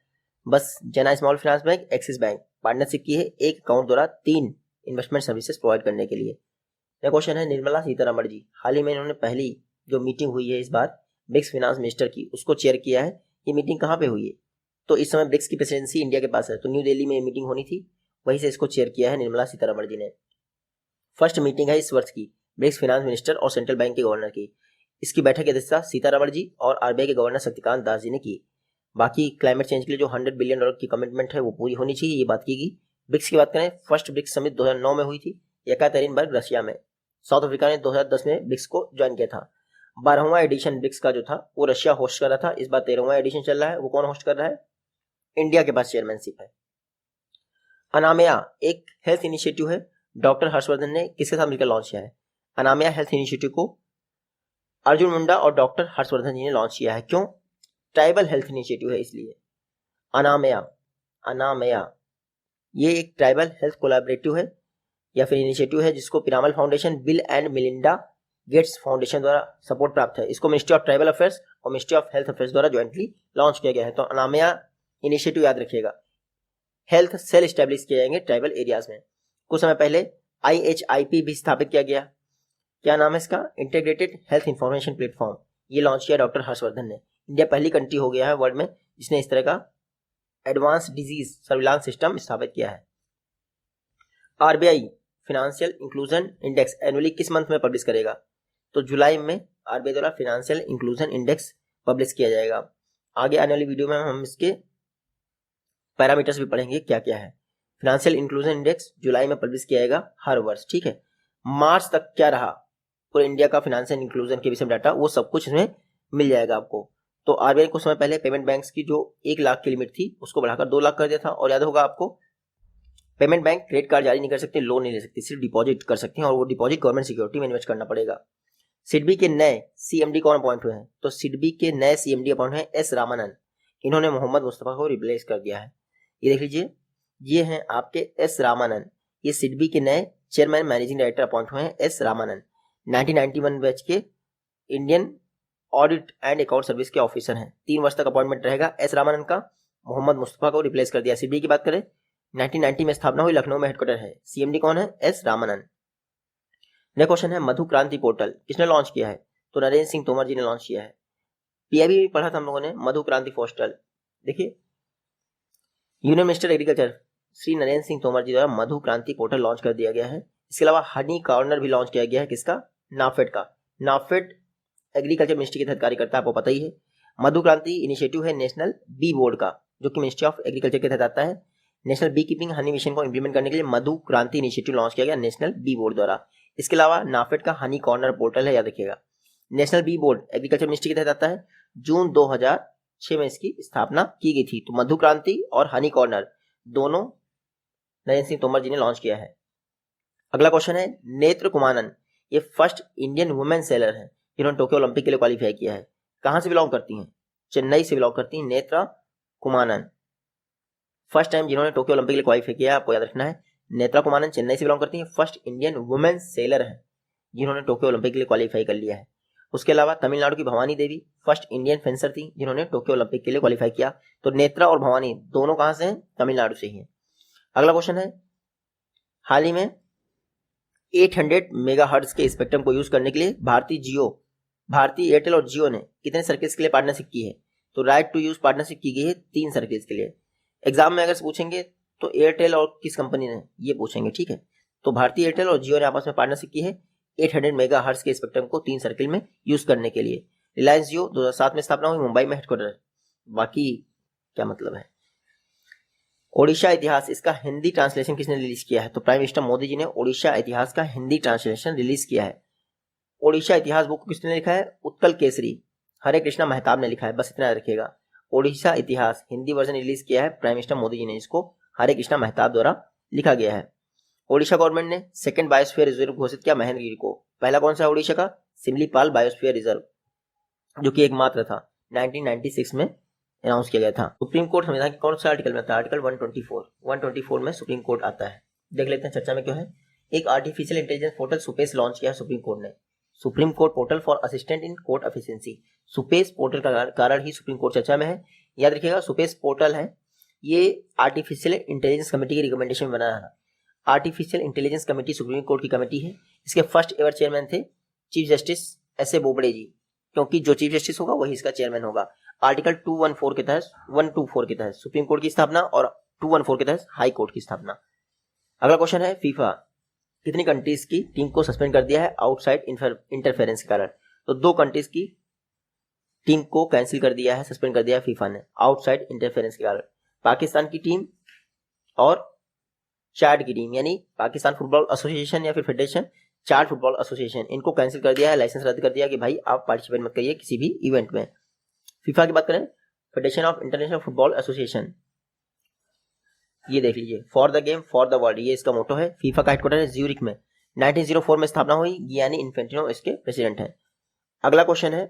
बस जना small finance bank, axis bank partnership की है एक अकाउंट द्वारा 3 इन्वेस्टमेंट सर्विसेज प्रोवाइड करने के लिए। नेक्स्ट क्वेश्चन है, निर्मला सीतारमण जी हाल ही में इन्होंने पहली जो मीटिंग हुई है इस बार ब्रिक्स फाइनेंस मिनिस्टर की उसको चेयर किया है। ये मीटिंग कहाँ पे हुई है? तो इस समय ब्रिक्स की प्रेसिडेंसी इंडिया के पास है, तो न्यू दिल्ली में ये मीटिंग होनी थी, वहीं से इसको चेयर किया है निर्मला सीतारमण जी ने। फर्स्ट मीटिंग है इस वर्ष की ब्रिक्स फाइनेंस मिनिस्टर और सेंट्रल बैंक के गवर्नर की। इसकी बैठक की अध्यक्षता सीतारमण जी और आरबीआई के गवर्नर शक्तिकांत दास जी ने की। बाकी क्लाइमेट चेंज के लिए जो $100 बिलियन की कमिटमेंट है वो पूरी होनी चाहिए, ये बात की गई। ब्रिक्स की बात करें, फर्स्ट ब्रिक्स समिट 2009 में हुई थी येकातेरिनबर्ग रशिया में। साउथ अफ्रीका ने 2010 में ब्रिक्स को ज्वाइन किया था। 12वां एडिशन ब्रिक्स का जो था वो रशिया होस्ट कर रहा था, इस बार 13वां एडिशन चल रहा है। वो कौन होस्ट कर रहा है? इंडिया के पास चेयरमैनशिप है। अनामया एक हेल्थ इनिशिएटिव है, डॉक्टर हर्षवर्धन ने किसके साथ मिलकर लॉन्च किया है? अनामया हेल्थ इनिशिएटिव को अर्जुन मुंडा और डॉक्टर हर्षवर्धन जी ने लॉन्च किया है। क्यों? ट्राइबल हेल्थ इनिशिएटिव है इसलिए। अनामया ये एक ट्राइबल हेल्थ कोलैबोरेटिव है या फिर इनिशिएटिव है जिसको Piramal foundation, bill and Melinda Gates foundation द्वारा सपोर्ट प्राप्त है। इसको मिनिस्ट्री ऑफ ट्राइबल अफेयर्स और मिनिस्ट्री ऑफ हेल्थ अफेयर्स द्वारा ज्वाइंटली लॉन्च किया गया है। तो अनामया इनिशिएटिव याद रखिएगा। हेल्थ सेल स्टैब्लिश किए जाएंगे ट्राइबल एरियाज में। कुछ समय पहले IHIP भी स्थापित किया गया। क्या नाम है इसका? Integrated health information platform. ये लॉन्च किया डॉक्टर हर्षवर्धन ने। इंडिया पहली कंट्री हो गया है वर्ल्ड में जिसने इस तरह का एडवांस डिजीज सर्विलांस सिस्टम स्थापित किया है। RBI financial inclusion index annually किस मंथ में पब्लिश करेगा? तो जुलाई में आरबीआई द्वारा फाइनेंशियल इंक्लूजन इंडेक्स पब्लिश किया जाएगा। आगे आने वाली वीडियो में हम इसके पैरामीटर्स भी पढ़ेंगे क्या क्या है। फाइनेंशियल इंक्लूजन इंडेक्स जुलाई में पब्लिश किया जाएगा हर वर्ष। ठीक है। मार्च तक क्या रहा पूरे इंडिया का फाइनेंशियल इंक्लूजन के विषय में डाटा, वो सब कुछ इसमें मिल जाएगा आपको। तो आरबीआई कुछ समय पहले पेमेंट बैंक्स की जो 1 लाख की लिमिट थी उसको बढ़ाकर 2 लाख कर दिया था। और याद होगा आपको, पेमेंट बैंक क्रेडिट कार्ड जारी नहीं कर सकते, लोन नहीं ले सकते, सिर्फ डिपॉजिट कर सकते हैं और वो डिपॉजिट गवर्नमेंट सिक्योरिटी में इन्वेस्ट करना पड़ेगा। सिडबी के नए सीएमडी कौन अपॉइंट हुए हैं? तो सिडबी के नए सीएमडी अपॉइंट हैं एस रामानंद। इन्होंने मोहम्मद मुस्तफा को रिप्लेस कर दिया है। ये देख लीजिए, ये हैं आपके एस रामानंद। ये सिडबी के नए चेयरमैन मैनेजिंग डायरेक्टर अपॉइंट हुए हैं एस रामानंद। 1991 बैच के Indian audit and account service के ऑफिसर हैं। 3 वर्ष तक अपॉइंटमेंट रहेगा एस रामानंद का। मोहम्मद मुस्तफा को रिप्लेस कर दिया। सिडबी की बात करें, 1990 में स्थापना हुई, लखनऊ में हेडक्वार्टर है। सीएमडी कौन है? एस रामानंद। नेक्स्ट क्वेश्चन है, मधु क्रांति पोर्टल किसने लॉन्च किया है? तो नरेंद्र सिंह तोमर जी ने लॉन्च किया है। पीआईबी में पढ़ा था हम लोगों ने मधु क्रांति पोर्टल। देखिए, union minister agriculture Shri Narendra Singh Tomar ji द्वारा मधु क्रांति पोर्टल लॉन्च कर दिया गया है। इसके अलावा हनी कॉर्नर भी लॉन्च किया गया है। किसका? नाफेड का। नाफेड एग्रीकल्चर मिनिस्ट्री के तहत कार्य करता है, आपको पता ही है। मधु क्रांति इनिशिएटिव है नेशनल बी बोर्ड का। जो कि मिनिस्ट्री ऑफ एग्रीकल्चर के तहत आता है। National bee keeping honey mission को इंप्लीमेंट करने के लिए मधु क्रांति इनिशिएटिव लॉन्च किया गया नेशनल बी बोर्ड द्वारा। इसके अलावा नाफेड का हनी कॉर्नर पोर्टल है, याद रखिएगा। National bee board agriculture ministry के तहत आता है। जून 2006 में इसकी स्थापना की गई थी। तो मधु क्रांति और हनी कॉर्नर दोनों नरेंद्र सिंह तोमर जी ने लॉन्च किया है। अगला क्वेश्चन है नेत्र कुमानन, ये फर्स्ट इंडियन वुमेन सेलर है जिन्होंने टोक्यो ओलंपिक के लिए क्वालिफाई किया है। कहां से बिलोंग करती हैं? चेन्नई से बिलोंग करती हैं नेत्रा कुमानन। फर्स्ट टाइम जिन्होंने टोक्यो ओलंपिक के लिए क्वालिफाई किया है, आपको याद रखना है। नेत्रा कुमानन चेन्नई से बिलोंग करती हैं, फर्स्ट इंडियन वुमेन सेलर है जिन्होंने टोक्यो ओलंपिक के लिए क्वालिफाई कर लिया है। उसके अलावा तमिलनाडु की Bhavani Devi first Indian fencer थी जिन्होंने टोक्यो ओलंपिक के लिए क्वालिफाई किया। तो नेत्रा और भवानी दोनों कहां से हैं? तमिलनाडु से ही हैं। अगला क्वेश्चन है हाल ही में 800 मेगाहर्ट्ज के स्पेक्ट्रम को यूज करने के लिए भारतीय एयरटेल और जियो ने कितने सर्किल्स के लिए पार्टनरशिप की है? तो राइट टू यूज पार्टनरशिप की गई है 3 सर्किल्स के लिए। एग्जाम में अगर से पूछेंगे तो एयरटेल और किस कंपनी ने, ये पूछेंगे, ठीक है। तो भारतीय एयरटेल और जियो ने आपस में पार्टनरशिप की है 800 मेगाहर्ट्ज के स्पेक्ट्रम को 3 सर्किल में यूज करने के लिए। रिलायंस जियो 2007 में स्थापना हुई, मुंबई में हेडक्वार्टर है। बाकी क्या मतलब है? ओडिशा इतिहास, इसका हिंदी ट्रांसलेशन किसने रिलीज किया है? तो प्राइम मिनिस्टर मोदी जी ने ओडिशा इतिहास का हिंदी ट्रांसलेशन रिलीज किया है। ओडिशा इतिहास बुक किसने लिखा है? उत्कल केसरी हरे कृष्णा मेहताब ने लिखा है। बस इतना याद रखिएगा। ओडिशा इतिहास हिंदी वर्जन रिलीज किया है प्राइम मिनिस्टर मोदी जी ने, इसको हरे कृष्णा मेहताब द्वारा लिखा गया है। ओडिशा गवर्नमेंट ने सेकंड बायोस्फीयर रिजर्व घोषित किया महेंद्रगिरी को। पहला कौन सा है ओडिशा का? सिमलीपाल बायोस्फीयर रिजर्व, जो कि एकमात्र था, 1996 में अनाउंस किया गया था। सुप्रीम कोर्ट संविधान के कौन सा आर्टिकल में आता है? आर्टिकल 124 में सुप्रीम कोर्ट आता है। देख लेते हैं चर्चा में क्यों है। एक artificial intelligence portal SUPACE launch किया है सुप्रीम कोर्ट ने। Supreme court portal for assistant in court efficiency, SUPACE portal का कारण ही सुप्रीम कोर्ट चर्चा में है। याद रखिएगा सुपेस पोर्टल है, ये आर्टिफिशियल इंटेलिजेंस कमेटी की रिकमेंडेशन बना है। Artificial intelligence committee supreme court की कमेटी है। इसके फर्स्ट एवर चेयरमैन थे चीफ जस्टिस एस.ए. बोबड़े जी, क्योंकि जो चीफ जस्टिस होगा वही इसका चेयरमैन होगा। आर्टिकल 124 के तहत सुप्रीम कोर्ट की स्थापना और 214 के तहत हाई कोर्ट की स्थापना। अगला क्वेश्चन है फीफा कितनी कंट्रीज की टीम को सस्पेंड कर दिया है आउटसाइड इंटरफेरेंस के कारण? तो 2 कंट्रीज की टीम को कैंसिल कर दिया है, सस्पेंड कर दिया है फीफा ने आउटसाइड इंटरफेरेंस के कारण। पाकिस्तान की टीम और चाड की टीम, यानी पाकिस्तान फुटबॉल एसोसिएशन या फिर फेडरेशन चाड फुटबॉल एसोसिएशन, इनको कैंसिल कर दिया है, लाइसेंस रद्द कर दिया कि भाई आप पार्टिसिपेट मत करिए किसी भी इवेंट में। फीफा की बात करें, federation of international football association, ये देख लीजिए, for the game for the world, ये इसका मोटो है। फीफा का हेडक्वार्टर है ज्यूरिख में, 1904 में स्थापना हुई। गियानी इन्फेंटिनो इसके प्रेसिडेंट हैं। अगला क्वेश्चन है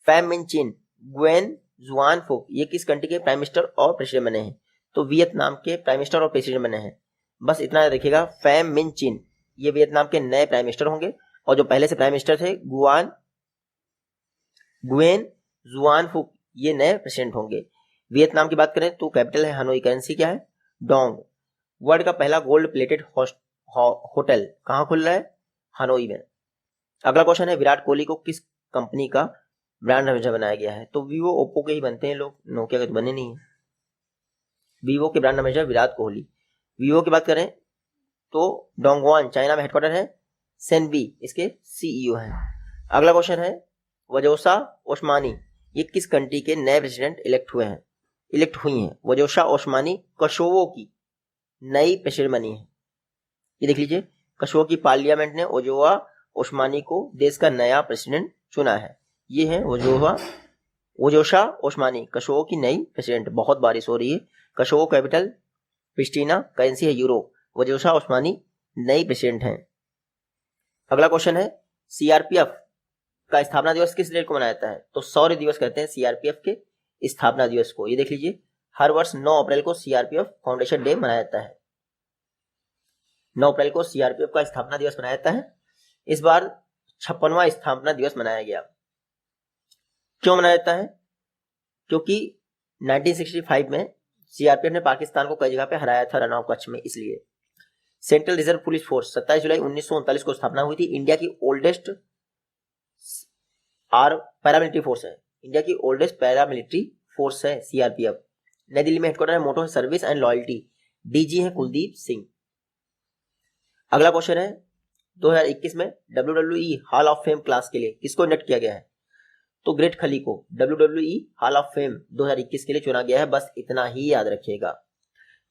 फैम मिन चिन ग्वेन जुआन फुक, ये किस कंट्री के प्राइम मिनिस्टर और प्रेसिडेंट बने हैं? तो वियतनाम के प्राइम मिनिस्टर और प्रेसिडेंट बने हैं। बस इतना याद रखिएगा, फैम मिन चिन ये वियतनाम के नए प्राइम मिनिस्टर होंगे, और जो पहले से प्राइम मिनिस्टर थे ग्वेन जुआन फुक, ये नए प्रेसिडेंट होंगे। वियतनाम की बात करें तो कैपिटल है हनोई, करेंसी क्या है? डोंग। वर्ल्ड का पहला गोल्ड प्लेटेड होटल कहां खुल रहा है? हनोई में। अगला क्वेश्चन है विराट कोहली को किस कंपनी का ब्रांड एम्बेसडर बनाया गया है? तो वीवो ओप्पो के ही बनते हैं लोग, नोकिया के तो बने नहीं है। वीवो के brand ambassador Virat Kohli. Vivo की बात करें तो डोंगवान चाइना में हेडक्वार्टर है, सेनबी इसके सीईओ हैं। अगला क्वेश्चन है वजोसा ओस्मानी, ये किस कंट्री के नए प्रेसिडेंट इलेक्ट हुई हैं? वजोसा ओस्मानी कोसोवो की नई प्रेसिडेंट बनी है। ये देख लीजिए, कोसोवो की पार्लियामेंट ने वजोसा ओस्मानी को देश का नया प्रेसिडेंट चुना है। ये है वजोसा ओस्मानी, कोसोवो की नई प्रेसिडेंट। बहुत बारिश हो रही है। कोसोवो कैपिटल प्रिस्टीना, करेंसी है यूरो। वजोसा ओस्मानी नई प्रेसिडेंट हैं। अगला क्वेश्चन है सीआरपीएफ का स्थापना दिवस किस डेट को मनाया जाता है? तो शौर्य दिवस कहते हैं सीआरपीएफ के स्थापना दिवस को। ये देख लीजिए, हर वर्ष 9 अप्रैल को सीआरपीएफ फाउंडेशन डे मनाया जाता है। 9 अप्रैल को सीआरपीएफ का स्थापना दिवस मनाया जाता है। इस बार 56वां स्थापना दिवस मनाया गया। क्यों मनाया जाता है? क्योंकि 1965 में सीआरपीएफ ने पाकिस्तान को कई जगह पे हराया था रन ऑफ कच्छ में, इसलिए। सेंट्रल रिजर्व पुलिस फोर्स 27 जुलाई 1939 को स्थापना हुई थी। इंडिया की ओल्डेस्ट पैरामिलिट्री फोर्स है। इंडिया की ओल्डेस्ट पैरामिलिट्री फोर्स है सीआरपीएफ। नई दिल्ली में हेडक्वार्टर है, मोटो है सर्विस एंड लॉयल्टी। डीजी है कुलदीप सिंह। अगला क्वेश्चन है 2021 में WWE hall of fame class के लिए किसको इंडक्ट किया गया है? तो ग्रेट खली को WWE हॉल ऑफ फेम 2021 के लिए चुना गया है, बस इतना ही याद रखिएगा।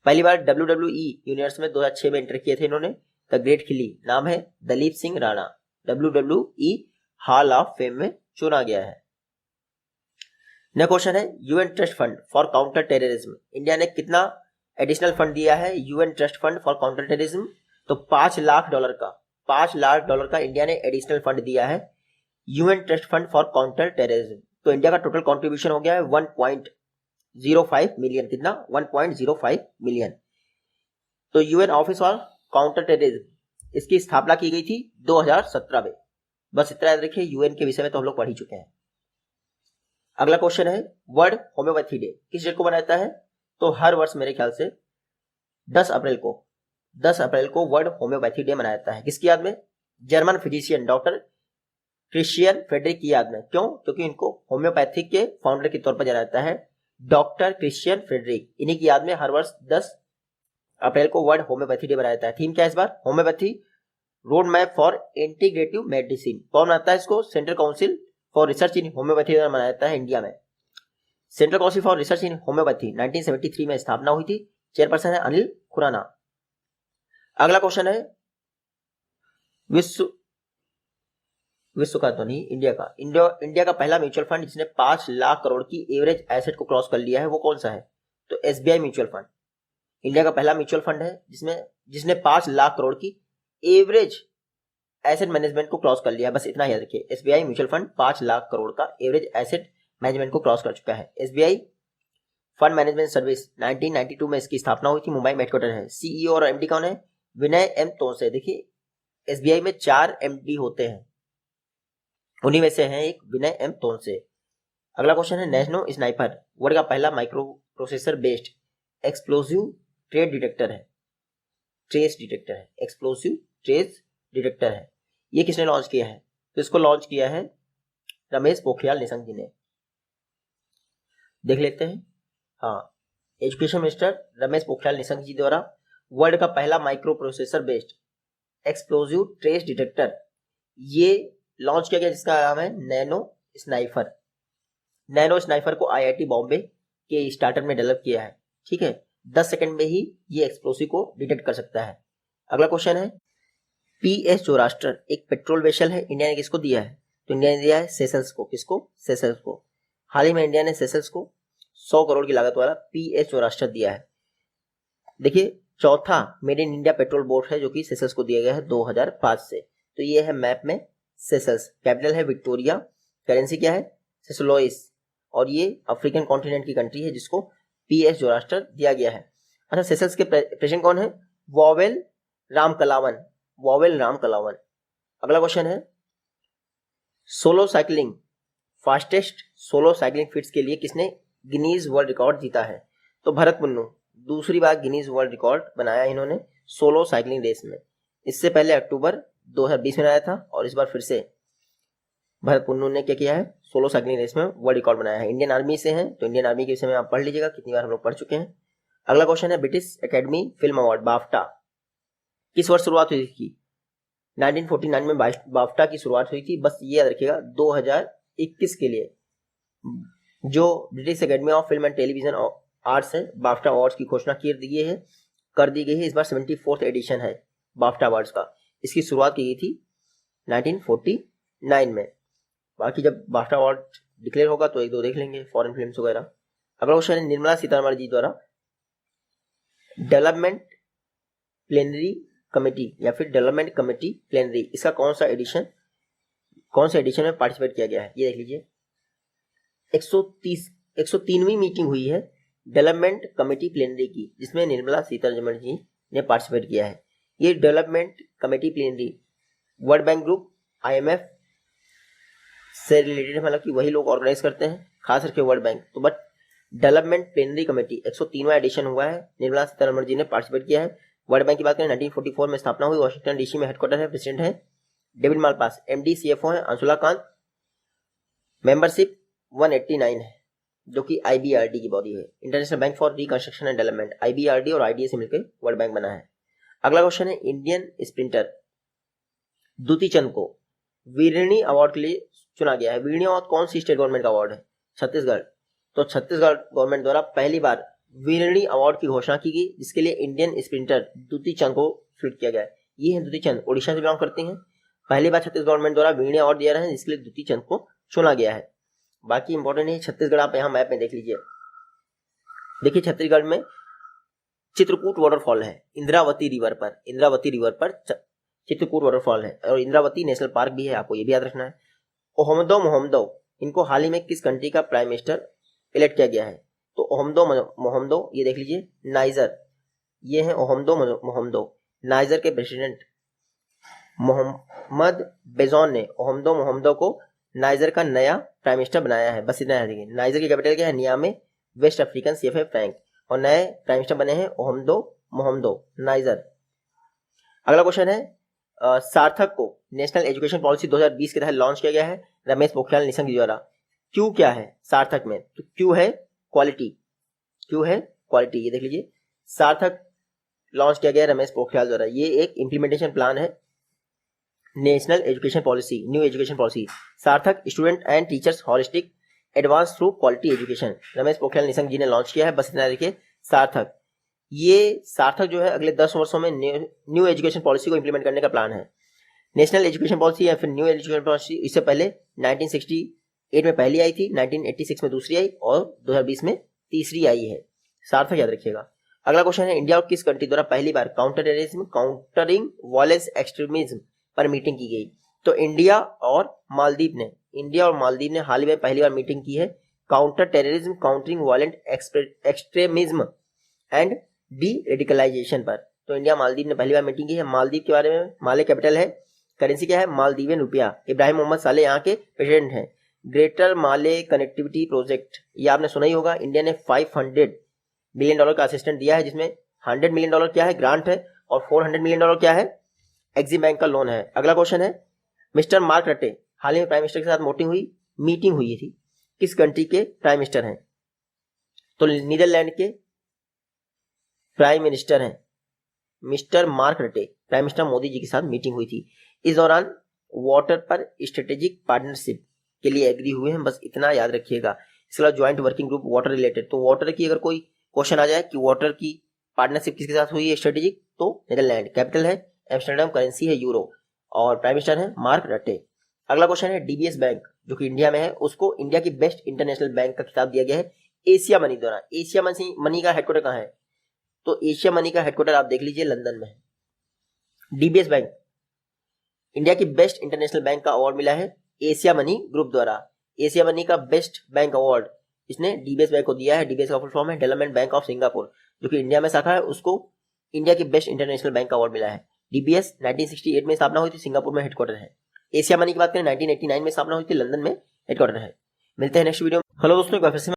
पहली बार WWE यूनिवर्स में 2006 में एंटर किए थे इन्होंने। द ग्रेट खिली नाम है Dalip Singh Rana, WWE hall of fame में चुना गया है। नेक्स्ट क्वेश्चन है UN trust fund for counter terrorism, India ने कितना एडिशनल फंड दिया है UN trust fund for counter terrorism? तो $5 लाख का इंडिया ने एडिशनल फंड दिया है UN trust fund for counter terrorism. तो इंडिया का टोटल कंट्रीब्यूशन हो गया है 1.05 मिलियन। कितना? 1.05 मिलियन। तो UN office for counter terrorism इसकी स्थापना की गई थी 2017 में। बस इतना याद रखिए, यूएन के विषय में तो हम लोग पढ़ ही चुके हैं। अगला क्वेश्चन है वर्ल्ड होम्योपैथी डे किस डेट को मनाता है? तो हर वर्ष मेरे ख्याल से 10 अप्रैल को वर्ल्ड होम्योपैथी डे मनाया जाता है। किसकी याद में? German physician doctor Christian Friedrich की याद में। क्यों? क्योंकि इनको होम्योपैथिक के फाउंडर के तौर पर जाना जाता है, डॉक्टर क्रिश्चियन फ्रेडरिक। इन्हीं की याद में हर वर्ष 10 अप्रैल को वर्ल्ड होम्योपैथी डे मनाया जाता है। थीम क्या है इस बार? Homeopathy road map for integrative medicine. कौन बनाता है इसको? Central council for research in homeopathy द्वारा मनाया जाता है इंडिया में। Central council for research in homeopathy 1973 में स्थापना हुई थी। चेयरपर्सन है अनिल खुराना। अगला क्वेश्चन है विश्व का तो नहीं, इंडिया का पहला म्यूचुअल फंड जिसने 5 लाख करोड़ की एवरेज एसेट को क्रॉस कर लिया है वो कौन सा है? तो एसबीआई म्यूचुअल फंड इंडिया का पहला म्यूचुअल फंड है जिसने 5 लाख करोड़ की एवरेज एसेट मैनेजमेंट को क्रॉस कर लिया है। बस इतना याद रखिए, SBI mutual fund 5 lakh crore का एवरेज एसेट मैनेजमेंट को क्रॉस कर चुका है। एसबीआई फंड मैनेजमेंट सर्विस 1992 में इसकी स्थापना हुई थी, मुंबई में हेडक्वार्टर है। सीईओ और एमडी कौन है? विनय एम तोनसे। देखिए एसबीआई में 4 एमडी होते हैं, उन्हीं में से हैं एक विनय एम तोनसे। अगला क्वेश्चन है नैनो स्नाइपर वर्ल्ड का पहला micro processor based explosive trace detector है। ये किसने लॉन्च किया है? तो इसको लॉन्च किया है रमेश पोखरियाल निशंक जी ने। देख लेते हैं। हाँ, एजुकेशन मिनिस्टर रमेश पोखरियाल निशंक जी द्वारा वर्ल्ड का पहला micro processor based explosive trace detector ये लॉन्च किया गया, जिसका नाम है नैनो स्नाइफर को आईआईटी बॉम्बे के स्टार्टअप ने डेवलप किया है। ठीक है, 10 सेकंड में ही ये एक्सप्लोसिव को डिटेक्ट कर सकता है। अगला क्वेश्चन है PS जोरास्टर एक पेट्रोल वेसल है, इंडिया ने किसको दिया है? तो इंडिया ने दिया है सेशल्स को। किसको? सेशल्स को। हाल ही में इंडिया ने सेशल्स को 100 करोड़ की लागत वाला PS जोरास्टर दिया है। देखिए चौथा made in India petrol boat है जो कि सेशल्स को दिया गया है 2005 से। तो ये है मैप में सेशल्स। कैपिटल है विक्टोरिया, करेंसी क्या है? सेशलोइस, और ये अफ्रीकन कॉन्टिनेंट की कंट्री है जिसको PS जोरास्टर दिया गया है। अच्छा, सेशल्स के प्रेसिडेंट कौन है? Wavel Ramkalawan. अगला क्वेश्चन है solo cycling fastest solo cycling feats के लिए किसने गिनीज वर्ल्ड रिकॉर्ड जीता है? तो भरत पुन्नू दूसरी बार गिनीज वर्ल्ड रिकॉर्ड बनाया इन्होंने सोलो साइकिलिंग रेस में। इससे पहले अक्टूबर 2020 में आया था और इस बार फिर से भरत पुन्नू ने क्या किया है? सोलो साइकिलिंग रेस में वर्ल्ड रिकॉर्ड बनाया है। इंडियन आर्मी से हैं तो इंडियन आर्मी के विषय में आप पढ़ लीजिएगा, कितनी बार हम लोग पढ़ चुके हैं। अगला क्वेश्चन है British academy film award BAFTA किस वर्ष शुरुआत हुई थी? 1949 में बाफ्टा की शुरुआत हुई थी। बस ये याद रखिएगा 2021 के लिए जो British academy of film and television arts है बाफ्टा अवार्ड्स की घोषणा कर दी गई है। इस बार 74th एडिशन है बाफ्टा अवार्ड्स का। इसकी शुरुआत की गई थी 1949 में। बाकी जब बाफ्टा अवार्ड डिक्लेयर होगा तो एक दो देख लेंगे फॉरेन फिल्म्स वगैरह। अगला क्वेश्चन है निर्मला सीतारमण जी द्वारा डेवलपमेंट प्लेनरी कमेटी या फिर डेवलपमेंट कमेटी प्लेनरी इसका कौन से एडिशन में पार्टिसिपेट किया गया है? ये देख लीजिए 103वीं मीटिंग हुई है डेवलपमेंट कमेटी प्लेनरी की, जिसमें निर्मला सीतारमण जी ने पार्टिसिपेट किया है। ये development committee plenary world bank group IMF से रिलेटेड है, मतलब कि वही लोग ऑर्गेनाइज करते हैं, खास करके वर्ल्ड बैंक। तो बट डेवलपमेंट प्लेनरी कमेटी 103वां एडिशन हुआ है, निर्मला सीतारमण जी ने पार्टिसिपेट किया है। वर्ल्ड बैंक की बात करें 1944 में स्थापना हुई, वॉशिंगटन DC में हेडक्वार्टर है, प्रेसिडेंट है डेविड मालपास, MD CFO है अंशुला कांत, मेंबरशिप 189 है जो कि IBRD की बॉडी है, international bank for reconstruction and development. IBRD और IDA से मिलकर वर्ल्ड बैंक बना है। अगला क्वेश्चन है इंडियन स्प्रिंटर दुती चंद को वीरणी अवार्ड के लिए चुना गया है। वीरणी अवार्ड कौन सी स्टेट गवर्नमेंट का अवार्ड है? छत्तीसगढ़। तो छत्तीसगढ़ गवर्नमेंट द्वारा पहली बार वीरणी अवार्ड की घोषणा की गई, जिसके लिए इंडियन स्प्रिंटर द्युति चंद को सिलेक्ट किया गया है। ये है द्युति चंद, ओडिशा से बिलोंग करती हैं। पहली बार छत्तीसगढ़ गवर्नमेंट द्वारा वीरणी अवार्ड दिया रहा है, जिसके लिए द्युति चंद को चुना गया है। बाकी इंपॉर्टेंट है छत्तीसगढ़, आप यहाँ मैप में देख लीजिए। देखिए छत्तीसगढ़ में चित्रकूट वाटरफॉल है इंद्रावती रिवर पर चित्रकूट वाटरफॉल है, और इंद्रावती नेशनल पार्क भी है, आपको ये भी याद रखना है। ओहमदो मोहम्मदो, इनको हाल ही में किस कंट्री का प्राइम मिनिस्टर इलेक्ट किया गया है? तो ओहमदो मोहम्मदो, ये देख लीजिए नाइजर, ये है ओहमदो मोहम्मदो। नाइजर के प्रेसिडेंट मोहम्मद बेजौन ने ओहमदो मोहम्मदो को नाइजर का नया प्राइम मिनिस्टर बनाया है। बस इतना है। नाइजर की कैपिटल क्या है? नियामे। वेस्ट अफ्रीकन CF है फ्रैंक, और नए प्राइम मिनिस्टर बने हैं ओहमदो मोहम्मदो नाइजर। अगला क्वेश्चन है सार्थक को नेशनल एजुकेशन पॉलिसी 2020 के तहत लॉन्च किया गया है रमेश पोखरियाल निशंक जी द्वारा। क्यू क्या है सार्थक में? तो क्यू है क्वालिटी, ये देख लीजिए। सार्थक लॉन्च किया गया रमेश पोखरियाल द्वारा। ये एक इम्प्लीमेंटेशन प्लान है national education policy, new education policy. Sarthaq student and teachers holistic advance through quality education, Ramesh Pokhriyal Nishank ji ने लॉन्च किया है। बस इतना देखिए सार्थक। ये सार्थक जो है अगले 10 वर्षों में न्यू एजुकेशन पॉलिसी को इंप्लीमेंट करने का प्लान है। नेशनल एजुकेशन पॉलिसी या फिर न्यू एजुकेशन पॉलिसी इससे पहले 1968 में पहली आई थी, 1986 में दूसरी आई, और 2020 में तीसरी आई है। सार्थक याद रखिएगा। अगला क्वेश्चन है इंडिया और किस कंट्री द्वारा पहली बार counter terrorism countering violence extremism पर मीटिंग की गई? तो इंडिया और मालदीव ने हाल ही में पहली बार मीटिंग की है counter terrorism countering violent extremism and deradicalization पर। तो इंडिया मालदीव ने पहली बार मीटिंग की है। मालदीव के बारे में, माले कैपिटल है, करेंसी क्या है? मालदीवियन रुपया। इब्राहिम मोहम्मद साले यहाँ के प्रेसिडेंट हैं। ग्रेटर माले कनेक्टिविटी प्रोजेक्ट, ये आपने सुना ही होगा। इंडिया ने $500 मिलियन का असिस्टेंट दिया है, जिसमें $100 मिलियन क्या है? ग्रांट है, और $400 मिलियन क्या है? एक्सिम बैंक का लोन है। अगला क्वेश्चन है मिस्टर मार्क रटे हाल ही में प्राइम मिनिस्टर के साथ मीटिंग हुई थी, किस कंट्री के प्राइम मिनिस्टर हैं? तो नीदरलैंड के प्राइम मिनिस्टर हैं mister Mark Rutte. Prime minister Modi ji के साथ मीटिंग हुई थी। इस दौरान वाटर पर स्ट्रेटेजिक पार्टनरशिप के लिए एग्री हुए हैं। बस इतना याद रखिएगा। इसके अलावा joint working group water related, तो वाटर की अगर कोई क्वेश्चन आ जाए कि वाटर की पार्टनरशिप किसके साथ हुई है स्ट्रेटेजिक, तो नीदरलैंड। कैपिटल है एम्स्टर्डम, करेंसी है यूरो, और प्राइम मिनिस्टर है मार्क रटे। अगला क्वेश्चन है DBS बैंक जो कि इंडिया में है, उसको इंडिया की बेस्ट इंटरनेशनल बैंक का खिताब दिया गया है एशिया मनी द्वारा। एशिया मनी का हेडक्वार्टर कहाँ है? तो एशिया मनी का हेडक्वार्टर आप देख लीजिए लंदन में है। DBS बैंक इंडिया की बेस्ट इंटरनेशनल बैंक का अवार्ड मिला है एशिया मनी ग्रुप द्वारा। एशिया मनी का बेस्ट बैंक अवार्ड इसने DBS बैंक को दिया है। DBS का फुल फॉर्म है डेवलपमेंट बैंक ऑफ सिंगापुर, जो कि इंडिया में शाखा है, उसको इंडिया की बेस्ट इंटरनेशनल बैंक का अवार्ड मिला है। DBS 1968 में स्थापना हुई थी, सिंगापुर में हेडक्वार्टर है। एशिया मनी की बात करें 1989 में स्थापना हुई थी, लंदन में हेडक्वार्टर है। मिलते हैं नेक्स्ट वीडियो में। हेलो दोस्तों, एक बार फिर से